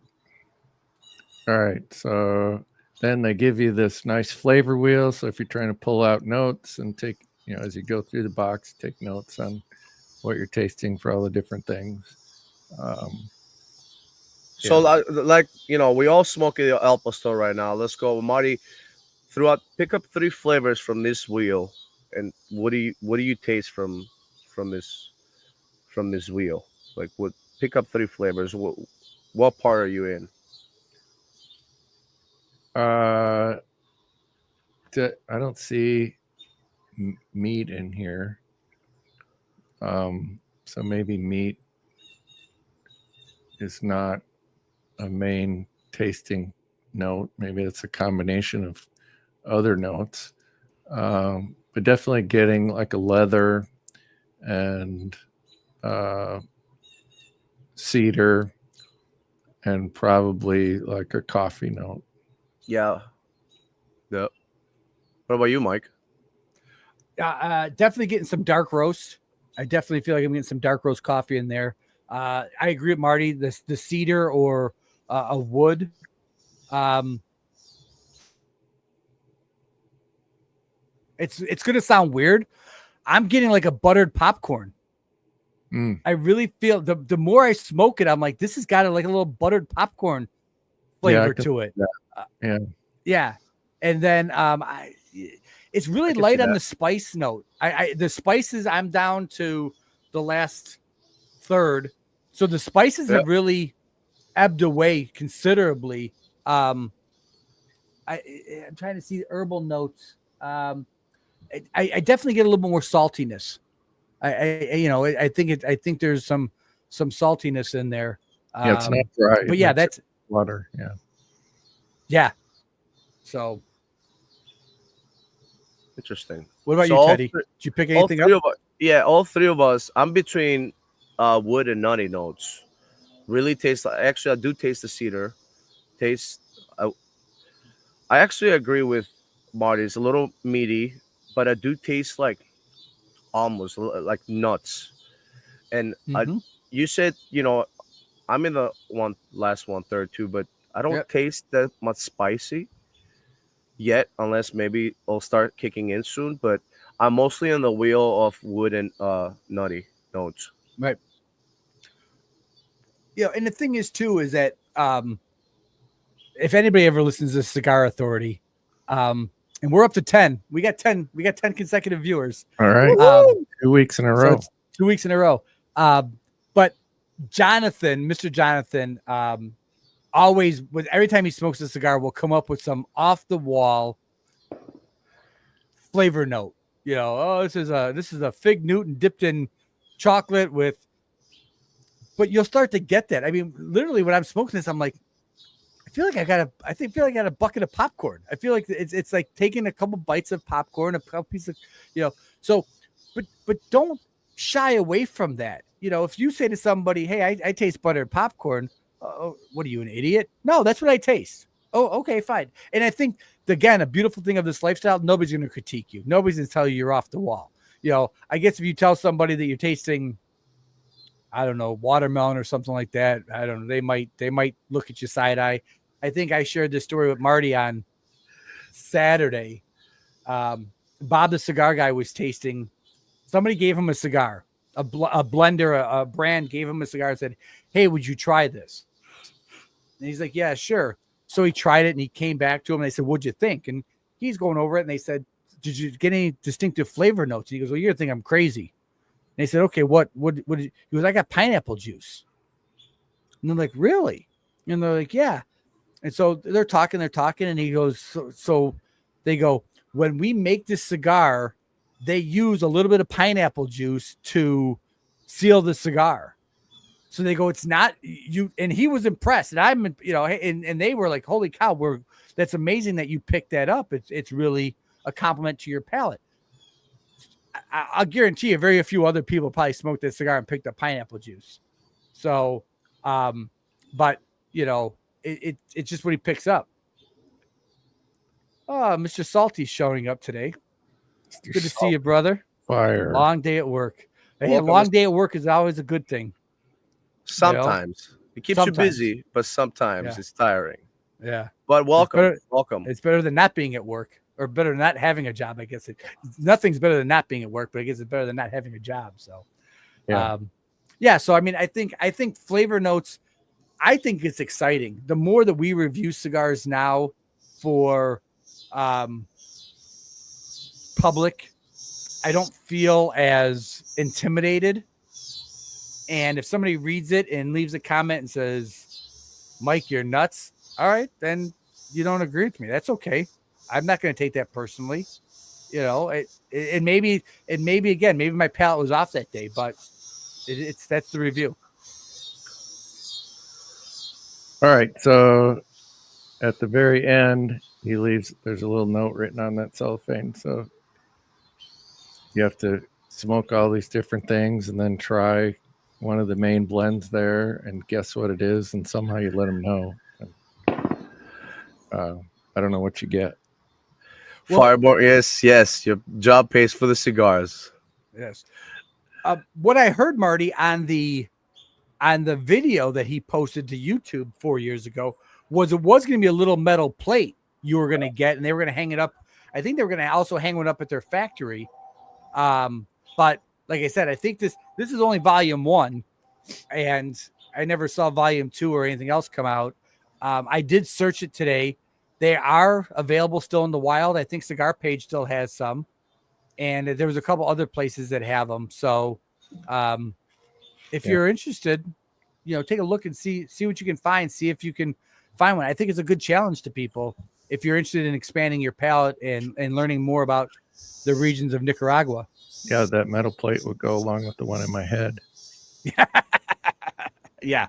All right. So then they give you this nice flavor wheel. So if you're trying to pull out notes and take, as you go through the box, take notes on what you're tasting for all the different things. So we all smoke the El Pastor right now. Let's go, Marty. Pick up 3 flavors from this wheel, and what do you taste from this wheel? Like, pick up 3 flavors. What part are you in? I don't see meat in here. So maybe meat is not a main tasting note. Maybe it's a combination of other notes. But definitely getting like a leather and cedar and probably like a coffee note. Yeah. Yep. What about you, Mike? Definitely getting some dark roast. I definitely feel like I'm getting some dark roast coffee in there. I agree with Marty. The cedar or a wood. It's going to sound weird. I'm getting like a buttered popcorn. I really feel the more I smoke it, I'm like, this has got like a little buttered popcorn flavor to it. Yeah. And then it's really light on the spice note. The spices, I'm down to the last third. So the spices have really ebbed away considerably. I'm trying to see the herbal notes. I definitely get a little bit more saltiness. I think there's some saltiness in there. It's not dry. But yeah, that's water. Yeah. So interesting. What about you, Teddy? Did you pick anything up? All 3 of us. I'm between wood and nutty notes. Really taste. Actually, I do taste the cedar. Taste I actually agree with Marty. It's a little meaty, but I do taste like almost like nuts. And Mm-hmm. you said, I'm in the last one third too, but I don't Yep. taste that much spicy yet, unless maybe it'll start kicking in soon. But I'm mostly on the wheel of wood and nutty notes. Right. And the thing is too is that if anybody ever listens to Cigar Authority, and we're up to 10. We got 10 consecutive viewers. All right. Um, 2 weeks in a so row. it's 2 weeks in a row. But Jonathan, Mr. Jonathan, always with every time he smokes a cigar will come up with some off the wall flavor note. This is a fig Newton dipped in chocolate but you'll start to get that. I mean, literally when I'm smoking this, I'm like, I feel like I got a bucket of popcorn. I feel like it's like taking a couple bites of popcorn, a couple pieces of, so, but don't shy away from that. If you say to somebody, hey, I taste buttered popcorn. What are you, an idiot? No, that's what I taste. Oh, okay, fine. And I think, again, a beautiful thing of this lifestyle, nobody's going to critique you. Nobody's going to tell you you're off the wall. I guess if you tell somebody that you're tasting, I don't know, watermelon or something like that, I don't know, they might look at you side eye. I think I shared this story with Marty on Saturday. Bob, the cigar guy, was tasting. Somebody gave him a cigar, a blender, a brand gave him a cigar and said, hey, would you try this? And he's like, yeah, sure. So he tried it and he came back to him and they said, what'd you think? And he's going over it and they said, did you get any distinctive flavor notes? And he goes, well, you're gonna think I'm crazy. And they said, okay, what he goes, I got pineapple juice. And they're like, really? And they're like, yeah. And so they're talking, and he goes, so they go, when we make this cigar, they use a little bit of pineapple juice to seal the cigar. So they go, it's not you. And he was impressed. And I'm, and they were like, holy cow, that's amazing that you picked that up. It's really a compliment to your palate. I'll guarantee you very few other people probably smoked this cigar and picked up pineapple juice. So, but it's just what he picks up. Oh, Mr. Salty's showing up today. Good to see you, brother. Fire. Long day at work. Hey, Welcome, a long day at work is always a good thing. Sometimes it keeps you busy, but sometimes it's tiring. Yeah. But welcome. It's better than not being at work, or better than not having a job. I guess nothing's better than not being at work, but I guess it's better than not having a job. So, yeah. So I mean, I think flavor notes. I think it's exciting. The more that we review cigars now for public, I don't feel as intimidated. And if somebody reads it and leaves a comment and says, Mike, you're nuts. All right, then you don't agree with me. That's okay. I'm not going to take that personally. It maybe again, maybe my palate was off that day, but that's the review. All right. So at the very end, there's a little note written on that cellophane. So you have to smoke all these different things and then try one of the main blends there and guess what it is. And somehow you let them know. I don't know what you get. Fireball, yes. Your job pays for the cigars. Yes. What I heard, Marty, on the video that he posted to YouTube 4 years ago was it was going to be a little metal plate you were going to get, and they were going to hang it up. I think they were going to also hang one up at their factory. But like I said, I think this is only volume 1, and I never saw volume 2 or anything else come out. I did search it today. They are available still in the wild. I think Cigar Page still has some, and there was a couple other places that have them. So, if you're interested, take a look and see what you can find. See if you can find one. I think it's a good challenge to people if you're interested in expanding your palate and learning more about the regions of Nicaragua. Yeah, that metal plate would go along with the one in my head. Yeah.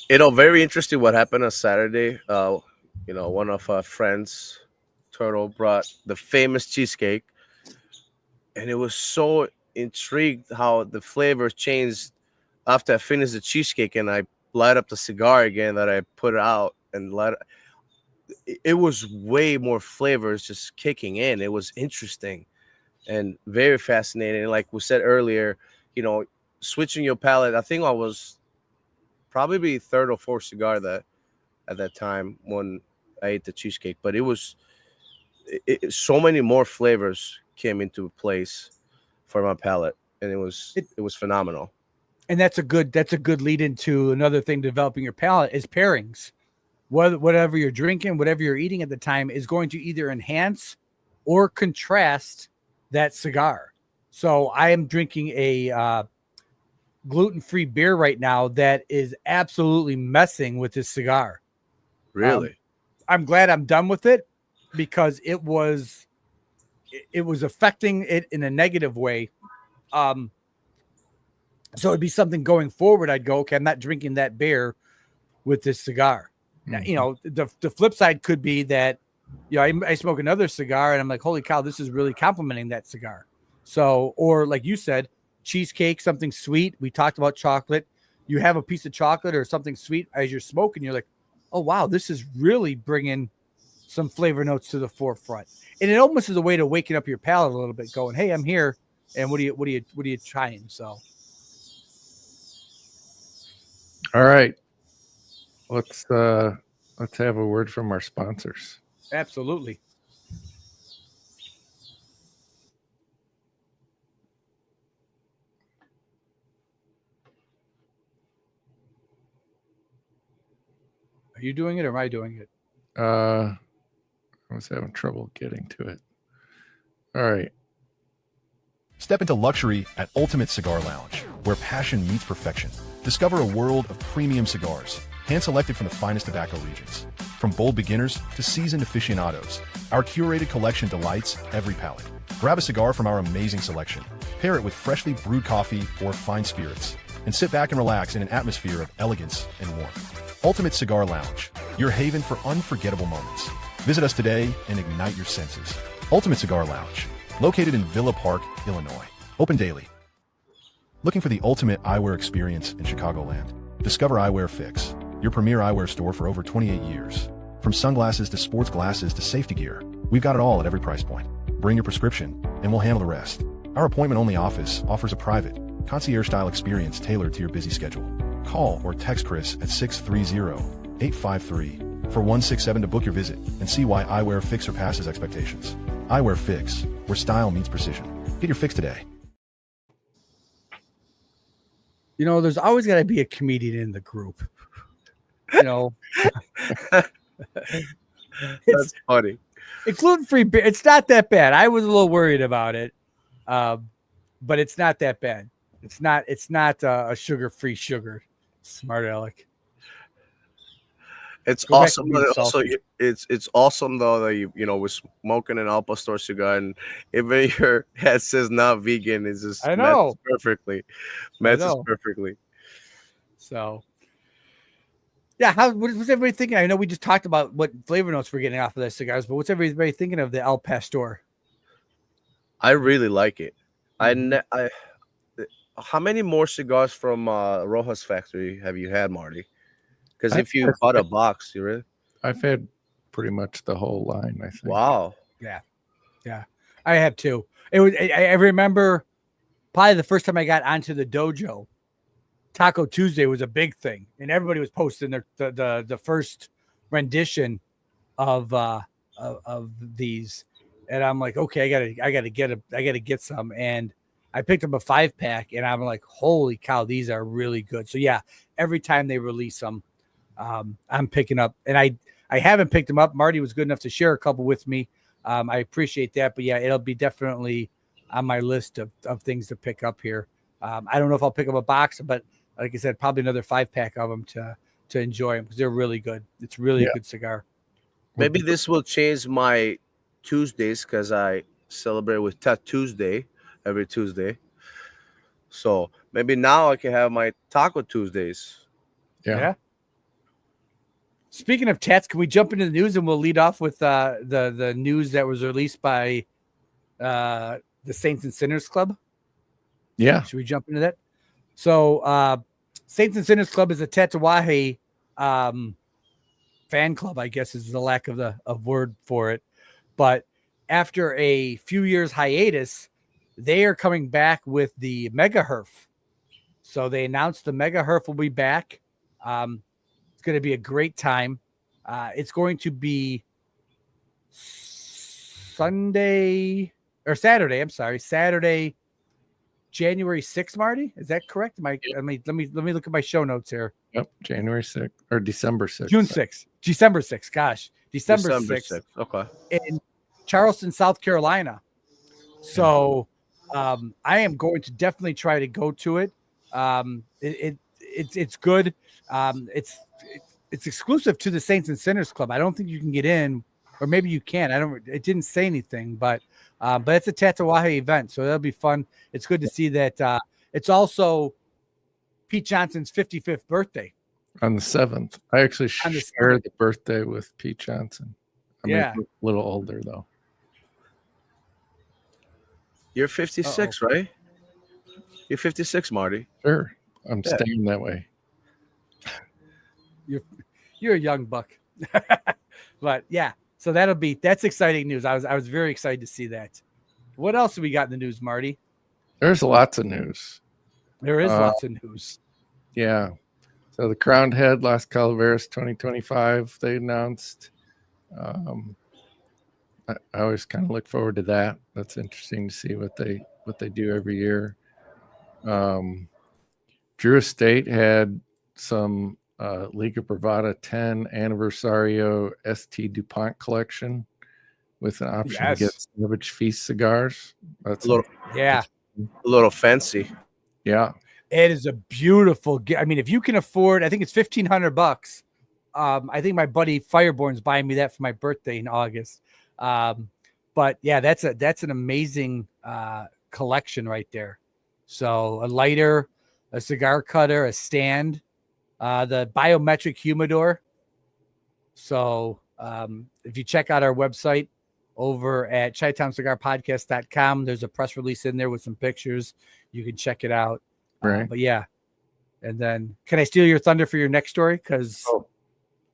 Very interesting what happened on Saturday. One of our friends, Turtle, brought the famous cheesecake, and it was so intrigued how the flavors changed after I finished the cheesecake, and I light up the cigar again that I put out and it was way more flavors just kicking in. It was interesting and very fascinating. Like we said earlier, switching your palate. I think I was probably third or fourth cigar that at that time when I ate the cheesecake, but it was so many more flavors came into place for my palate, and it was phenomenal. And that's a good lead into another thing developing your palate is pairings. Whatever you're drinking, whatever you're eating at the time is going to either enhance or contrast that cigar. So I am drinking a gluten-free beer right now that is absolutely messing with this cigar. Really? I'm glad I'm done with it because it was affecting it in a negative way. So it'd be something going forward. I'd go, okay, I'm not drinking that beer with this cigar. Now, the flip side could be that, I smoke another cigar and I'm like, holy cow, this is really complimenting that cigar. So, or like you said, cheesecake, something sweet. We talked about chocolate. You have a piece of chocolate or something sweet as you're smoking. You're like, oh, wow, this is really bringing some flavor notes to the forefront. And it almost is a way to waken up your palate a little bit going, hey, I'm here. And what are you trying? So. All right. Let's have a word from our sponsors. Absolutely. Are you doing it or am I doing it? I was having trouble getting to it. All right. Step into luxury at Ultimate Cigar Lounge, where passion meets perfection. Discover a world of premium cigars, hand-selected from the finest tobacco regions. From bold beginners to seasoned aficionados, our curated collection delights every palate. Grab a cigar from our amazing selection, pair it with freshly brewed coffee or fine spirits, and sit back and relax in an atmosphere of elegance and warmth. Ultimate Cigar Lounge, your haven for unforgettable moments. Visit us today and ignite your senses. Ultimate Cigar Lounge, located in Villa Park, Illinois. Open daily. Looking for the ultimate eyewear experience in Chicagoland? Discover Eyewear Fix, your premier eyewear store for over 28 years. From sunglasses to sports glasses to safety gear, we've got it all at every price point. Bring your prescription, and we'll handle the rest. Our appointment-only office offers a private, concierge-style experience tailored to your busy schedule. Call or text Chris at 630-853-4167 to book your visit and see why Eyewear Fix surpasses expectations. Eyewear Fix, where style meets precision. Get your fix today. There's always got to be a comedian in the group. That's funny. It's gluten-free beer. It's not that bad. I was a little worried about it, but it's not that bad. It's not a sugar-free sugar. Smart Alec. It's awesome, but also it's awesome though that we're smoking an Al Pastor cigar, and even your head says not vegan. It's just I know perfectly. So, yeah. What's everybody thinking? I know we just talked about what flavor notes we're getting off of the cigars, but what's everybody thinking of the Al Pastor? I really like it. How many more cigars from Rojas Factory have you had, Marty? Because if you bought a box, I've had pretty much the whole line, I think. Wow. Yeah. I have too. It was. I remember probably the first time I got onto the dojo. Taco Tuesday was a big thing, and everybody was posting the first rendition of these, and I'm like, okay, I gotta get some, and I picked up a 5-pack, and I'm like, holy cow, these are really good. So yeah, every time they release them, I'm picking up, and I haven't picked them up. Marty was good enough to share a couple with me. I appreciate that, but yeah, it'll be definitely on my list of things to pick up here. I don't know if I'll pick up a box, but like I said, probably another 5-pack of them to enjoy them because they're really good. It's really a good cigar. Maybe this will change my Tuesdays because I celebrate with Tat Tuesday every Tuesday. So maybe now I can have my Taco Tuesdays. Yeah. Speaking of tats, can we jump into the news and we'll lead off with the news that was released by the Saints and Sinners Club? Yeah. Should we jump into that? So Saints and Sinners Club is a Tatawahe fan club, I guess is the lack of word for it. But after a few years hiatus, they are coming back with the Mega Herf. So they announced the Mega Herf will be back. It's going to be a great time. It's going to be Saturday, January 6th, Marty. Is that correct? Let me look at my show notes here. Yep, January 6th or December 6th. June 6th. December 6th. Gosh. December 6th. Okay. In Charleston, South Carolina. So I am going to definitely try to go to it. It's good. It's exclusive to the Saints and Sinners Club. I don't think you can get in, or maybe you can. It didn't say anything, but it's a Tatawahe event, so that'll be fun. It's good to see that. It's also Pete Johnson's 55th birthday On the 7th. I actually shared the birthday with Pete Johnson. I'm a little older, though. You're 56, right? You're 56, Marty. Sure. I'm staying that way. You're a young buck. But yeah, so that's exciting news. I was very excited to see that. What else have we got in the news, Marty? There's lots of news. There is lots of news. Yeah. So the Crowned Head Las Calaveras 2025, they announced. I always kind of look forward to that. That's interesting to see what they do every year. Drew Estate had some Liga Privada 10 Anniversario ST DuPont collection with an option to get Savage Feast cigars. That's a little fancy. Yeah. It is a beautiful gift. I mean, if you can afford, I think it's $1,500. I think my buddy Fireborn's buying me that for my birthday in August. But yeah, that's an amazing collection right there. So a lighter, a cigar cutter, a stand, the biometric humidor. So if you check out our website over at ChitownCigarPodcast.com, there's a press release in there with some pictures. You can check it out. Right. But yeah. And then can I steal your thunder for your next story? Because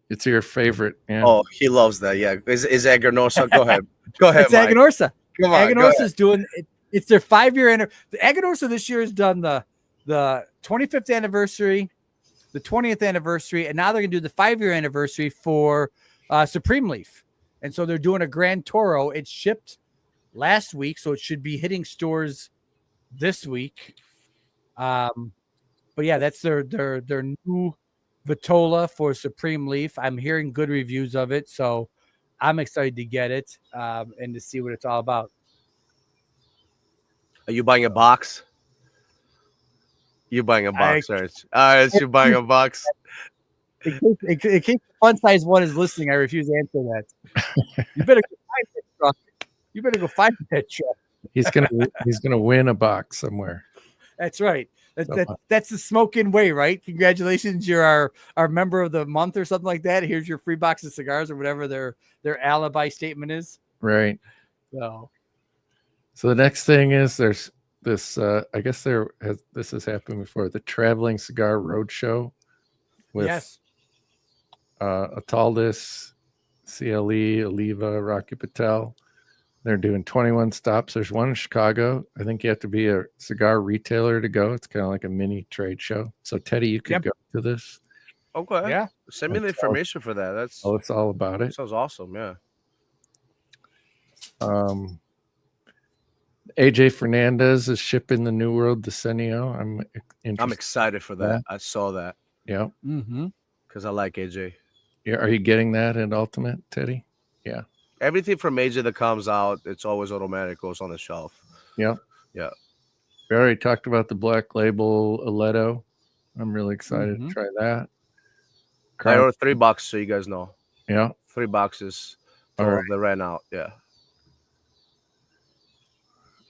it's your favorite. Yeah. Oh, he loves that. Yeah. Is Aganorsa? Go ahead. Go ahead. It's Aganorsa. Come on. Aganorsa's doing it. It's their 5-year anniversary. The Aganorsa this year has done the 25th anniversary, the 20th anniversary, and now they're going to do the 5-year anniversary for Supreme Leaf. And so they're doing a Grand Toro. It shipped last week, so it should be hitting stores this week. But yeah, that's their new Vitola for Supreme Leaf. I'm hearing good reviews of it, so I'm excited to get it and to see what it's all about. Are you buying a box? You're buying a box, Serge. All right, you're buying a box. In case Fun Size One is listening, I refuse to answer that. You better go find that truck. You better go find that truck. He's gonna win a box somewhere. That's right. That's the smoking way, right? Congratulations, you're our member of the month or something like that. Here's your free box of cigars or whatever their alibi statement is. Right. So the next thing is there's this. I guess this has happened before. The Traveling Cigar Roadshow with Ataldis, CLE, Oliva, Rocky Patel. They're doing 21 stops. There's one in Chicago. I think you have to be a cigar retailer to go. It's kind of like a mini trade show. So Teddy, you could go to this. Okay. Yeah. Send me the information for that. It's all about it. Sounds awesome. Yeah. AJ Fernandez is shipping the New World Decenio. I'm excited for that. I saw that. Yeah. Mm-hmm. Because I like AJ. Yeah. Are you getting that at Ultimate, Teddy? Yeah. Everything from AJ that comes out, it's always automatic, goes on the shelf. Yeah. Yeah. We already talked about the Black Label Aletto. I'm really excited to try that. I ordered 3 boxes, so you guys know. Yeah. 3 boxes. All right. They ran out. Yeah.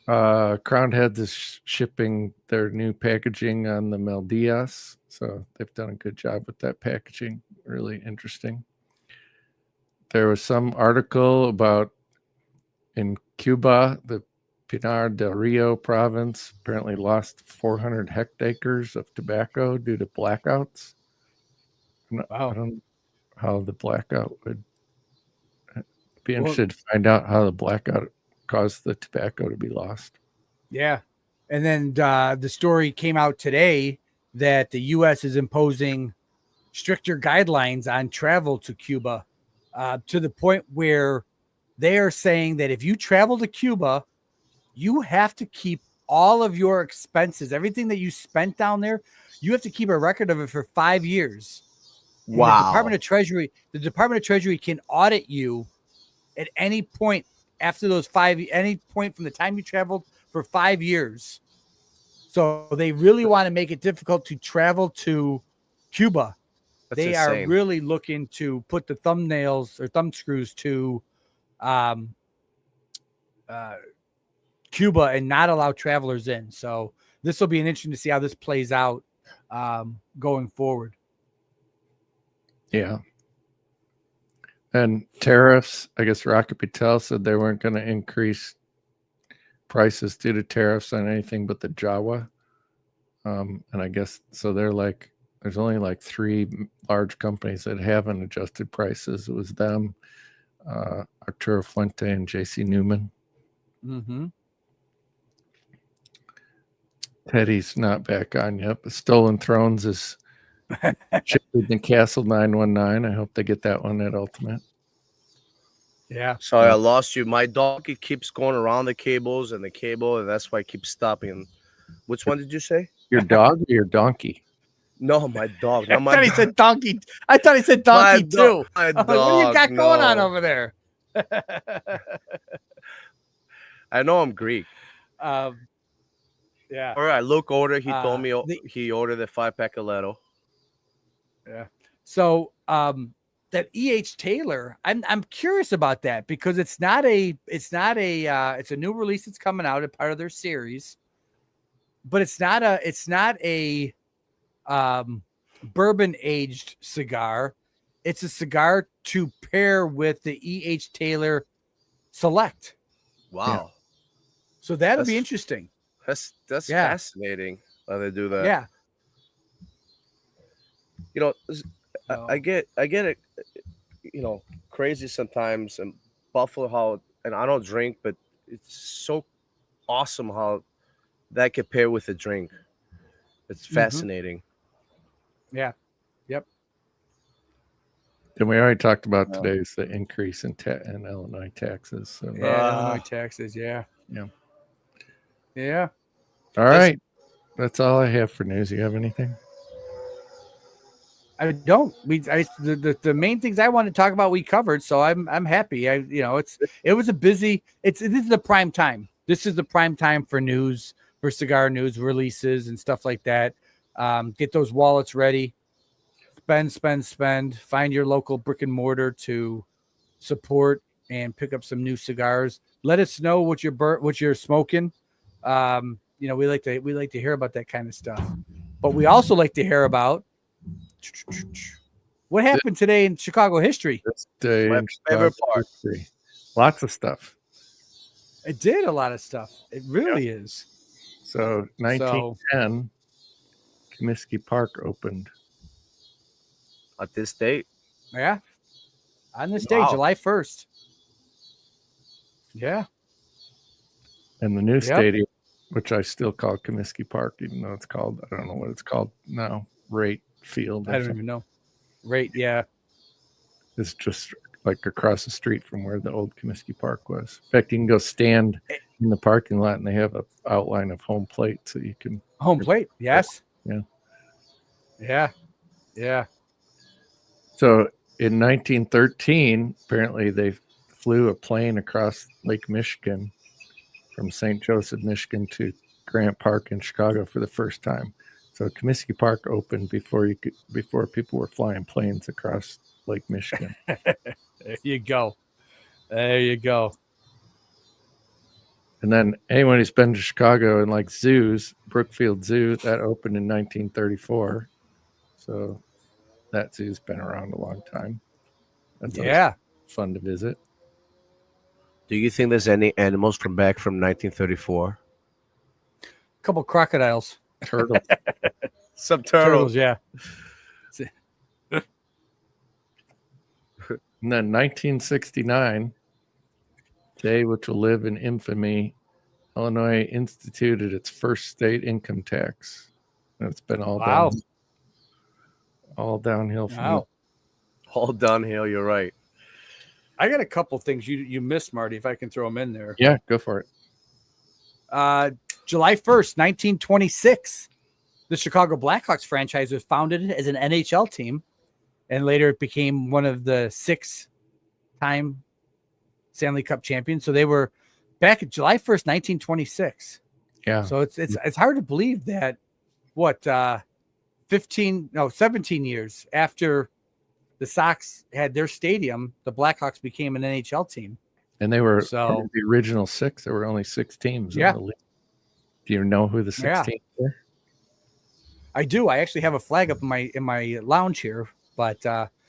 Crowned Heads is shipping their new packaging on the Meldias. So they've done a good job with that packaging. Really interesting. There was some article about in Cuba, the Pinar del Rio province apparently lost 400 hectares of tobacco due to blackouts. Wow. I don't know how the blackout would be Well- interested to find out how the blackout caused the tobacco to be lost. Yeah. And then the story came out today that the U.S. is imposing stricter guidelines on travel to Cuba to the point where they are saying that if you travel to Cuba, you have to keep all of your expenses, everything that you spent down there, you have to keep a record of it for 5 years. And Wow. the Department of Treasury can audit you at any point after those any point from the time you traveled for 5 years. So they really want to make it difficult to travel to Cuba. That's They insane. are really looking to put the thumbnails or thumb screws to Cuba and not allow travelers in. So this will be an interesting to see how this plays out going forward. Yeah. And tariffs, I guess Rocket Patel said they weren't going to increase prices due to tariffs on anything but the Jawa. And I guess so they're like, there's only like 3 large companies that haven't adjusted prices. It was them, Arturo Fuente, and JC Newman. Mm-hmm. Teddy's not back on yet, but Stolen Thrones is shipped in Castle 919. I hope they get that one at Ultimate. Yeah. Sorry, I lost you. My dog, it keeps going around the cables and the cable, and that's why I keep stopping. Which one did you say? Your dog or your donkey? No, my dog. I Not my thought he dog. said donkey. I thought he said My donkey dog- too. my I'm like, what do you dog, got going on no. over there? I know I'm Greek. Yeah. All right, Luke ordered. He told me the- he ordered a 5-pack of Leto. Yeah. So that E.H. Taylor, I'm curious about that because it's a new release that's coming out, a part of their series, but it's not a bourbon aged cigar. It's a cigar to pair with the E.H. Taylor Select. Wow, So that'll be That's- interesting. that's Yeah. fascinating how they do that. Yeah. You know, So- I get it. You know, crazy sometimes, and Buffalo how, and I don't drink, but it's so awesome how that could pair with a drink. It's fascinating. Yeah. Yep. And we already talked about today's the increase in Illinois taxes. So, Yeah. Illinois taxes. Yeah. Yeah. Yeah. all right. That's all I have for news. You have anything? I don't. The main things I want to talk about we covered, so I'm happy. It was a busy. This is the prime time. This is the prime time for news, for cigar news releases and stuff like that. Get those wallets ready. Spend. Find your local brick and mortar to support and pick up some new cigars. Let us know what you're smoking. We like to hear about that kind of stuff, but we also like to hear about what happened today in Chicago history. This day My in favorite Chicago part. history. Lots of stuff. It did a lot of stuff. It really is. So 1910, Comiskey Park opened. At this date, Yeah. On this day, Wow. July 1st. Yeah. And the new Yep. stadium, which I still call Comiskey Park, even though it's called, I don't know what it's called now, Rate Field. I don't even know. Right. Yeah. It's just like across the street from where the old Comiskey Park was. In fact, you can go stand in the parking lot and they have an outline of home plate so you can. Home plate. Yes. Yeah. Yeah. Yeah. So in 1913, apparently they flew a plane across Lake Michigan from St. Joseph, Michigan to Grant Park in Chicago for the first time. So Comiskey Park opened before people were flying planes across Lake Michigan. There you go. There you go. And then anyone who's been to Chicago and like zoos, Brookfield Zoo, that opened in 1934. So that zoo's been around a long time. That's always Yeah. fun to visit. Do you think there's any animals from back from 1934? A couple crocodiles, Turtle. Some turtles. Yeah. And then 1969, day which will live in infamy, Illinois instituted its first state income tax. And it's been Wow. all downhill from Wow. All downhill. You're right. I got a couple things you missed, Marty, if I can throw them in there. Yeah, go for it. July 1st, 1926, the Chicago Blackhawks franchise was founded as an NHL team, and later it became one of the 6-time Stanley Cup champions. So they were back at July 1st, 1926. Yeah. So it's hard to believe that 17 years after the Sox had their stadium, the Blackhawks became an NHL team. And they were So the original 6. There were only 6 teams Yeah. in the league. Do you know who the 6 Yeah. teams were? I do. I actually have a flag up in my lounge here, but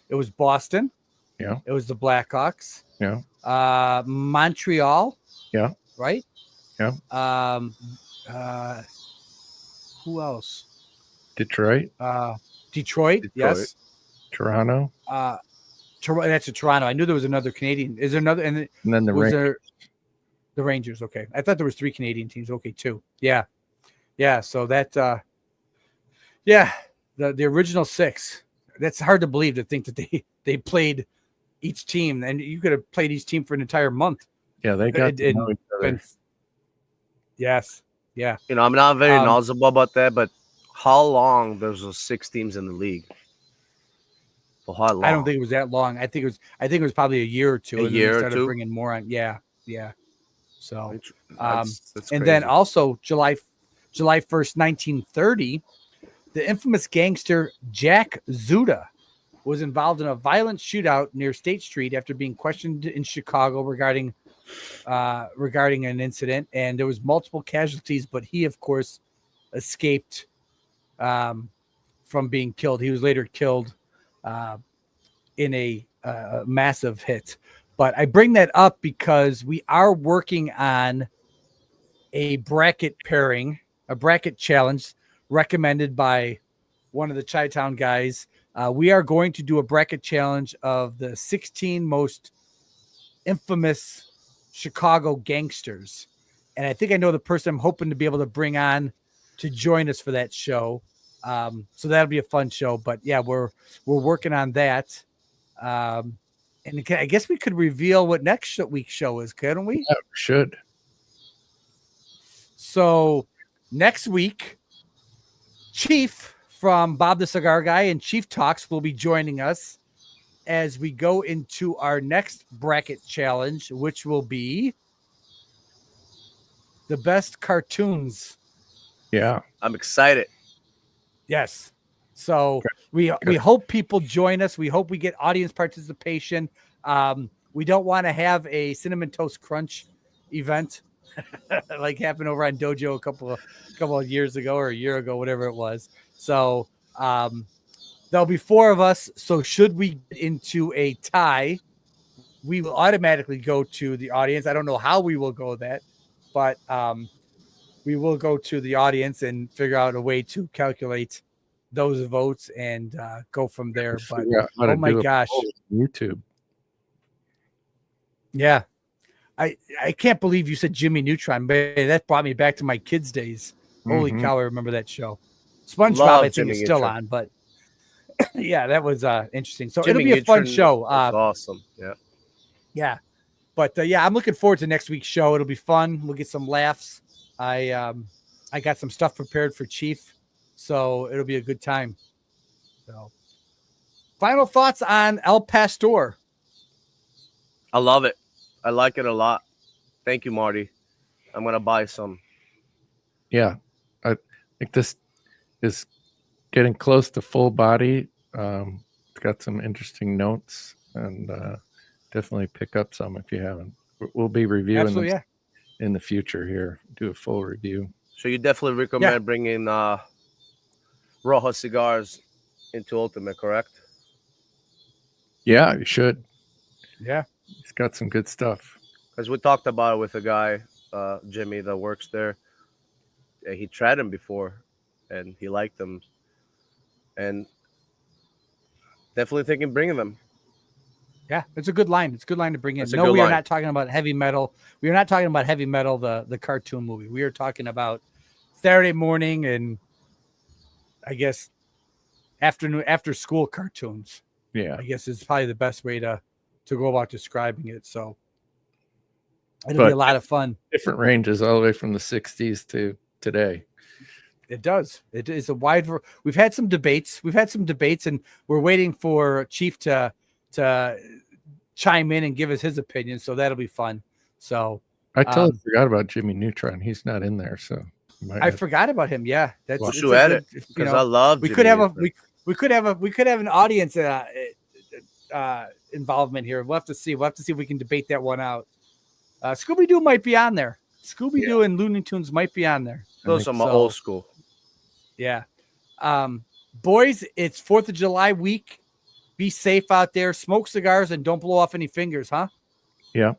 it was Boston. Yeah. It was the Blackhawks. Yeah. Montreal. Yeah. Right. Yeah. Who else? Detroit, Detroit. Yes. Toronto, That's a Toronto. I knew there was another Canadian. Is there another? And and then the was Rangers. there the Rangers? Okay, I thought there was 3 Canadian teams. Okay, 2. Yeah. So that. The original 6. That's hard to believe, to think that they played each team, and you could have played each team for an entire month. Yeah, they got to know each other. Yes. Yeah. You know, I'm not very knowledgeable about that, but how long there's those 6 teams in the league? For how long? I don't think it was that long. I think it was probably a year or two. A and then year they or started two? bringing more on. Yeah. So, That's and crazy. then also July 1st, 1930, the infamous gangster Jack Zuda was involved in a violent shootout near State Street after being questioned in Chicago regarding an incident, and there was multiple casualties, but he, of course, escaped from being killed. He was later killed in a massive hit. But I bring that up because we are working on a bracket pairing, a bracket challenge recommended by one of the Chi-Town guys. We are going to do a bracket challenge of the 16 most infamous Chicago gangsters. And I think I know the person I'm hoping to be able to bring on to join us for that show. So that'll be a fun show. But yeah, we're working on that. And I guess we could reveal what next week's show is, couldn't we? Yeah, we should. So next week, Chief from Bob the Cigar Guy and Chief Talks will be joining us as we go into our next bracket challenge, which will be the best cartoons. Yeah. I'm excited. Yes. So we hope people join us. We hope we get audience participation. We don't want to have a Cinnamon Toast Crunch event like happened over on Dojo a couple of years ago, or a year ago, whatever it was. So there'll be 4 of us. So should we get into a tie, we will automatically go to the audience. I don't know how we will go that, but we will go to the audience and figure out a way to calculate those votes and go from there. But oh my gosh, YouTube. Yeah. I can't believe you said Jimmy Neutron, but that brought me back to my kids' days. Holy cow, I remember that show. SpongeBob, Love I think, Jimmy is still Neutron. on, but yeah, that was interesting. So Jimmy it'll be a fun Neutron show. was awesome. Yeah. Yeah. But yeah, I'm looking forward to next week's show. It'll be fun. We'll get some laughs. I got some stuff prepared for Chief, so it'll be a good time. So final thoughts on El Pastor. I love it. I like it a lot. Thank you, Marty. I'm going to buy some. Yeah. I think this is getting close to full body. It's got some interesting notes, and definitely pick up some if you haven't. We'll be reviewing Absolutely, this in the future here. Do a full review. So you definitely recommend bringing Rojas cigars into Ultimate, correct? Yeah, you should. Yeah. He's got some good stuff. because we talked about it with a guy, Jimmy, that works there. He tried them before, and he liked them, and definitely thinking bringing them. Yeah, it's a good line. It's a good line to bring in. That's a No, good we are line. not talking about heavy metal. We are not talking about heavy metal, the cartoon movie. We are talking about Saturday morning and I guess after school cartoons. Yeah. I guess is probably the best way to go about describing it. So it'll be But a lot of fun. different ranges all the way from the 60s to today. It does. It is a wide. We've had some debates. And we're waiting for Chief to chime in and give us his opinion. So that'll be fun. So I totally forgot about Jimmy Neutron. He's not in there, so I forgot about him. Yeah, that's Well, it's shoot a at good- it, you 'cause know, I love we Jimmy could have Neutron. we could have an audience involvement here. We'll have to see. We'll have to see if we can debate that one out. Scooby Doo might be on there. Scooby Doo and Looney Tunes might be on there. Those are my so. old school. Yeah. Boys, it's 4th of July week. Be safe out there. Smoke cigars and don't blow off any fingers, huh? Yeah.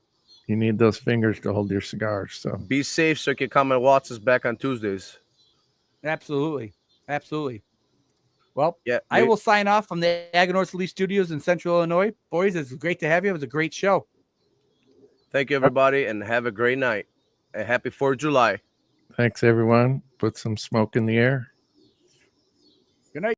You need those fingers to hold your cigars. So Be safe so you can come and watch us back on Tuesdays. Absolutely. Absolutely. Well, Yeah, I will sign off from the Aganorth Elite Studios in Central Illinois. Boys, it's great to have you. It was a great show. Thank you, everybody, and have a great night. And happy 4th of July. thanks, everyone. Put some smoke in the air. Good night.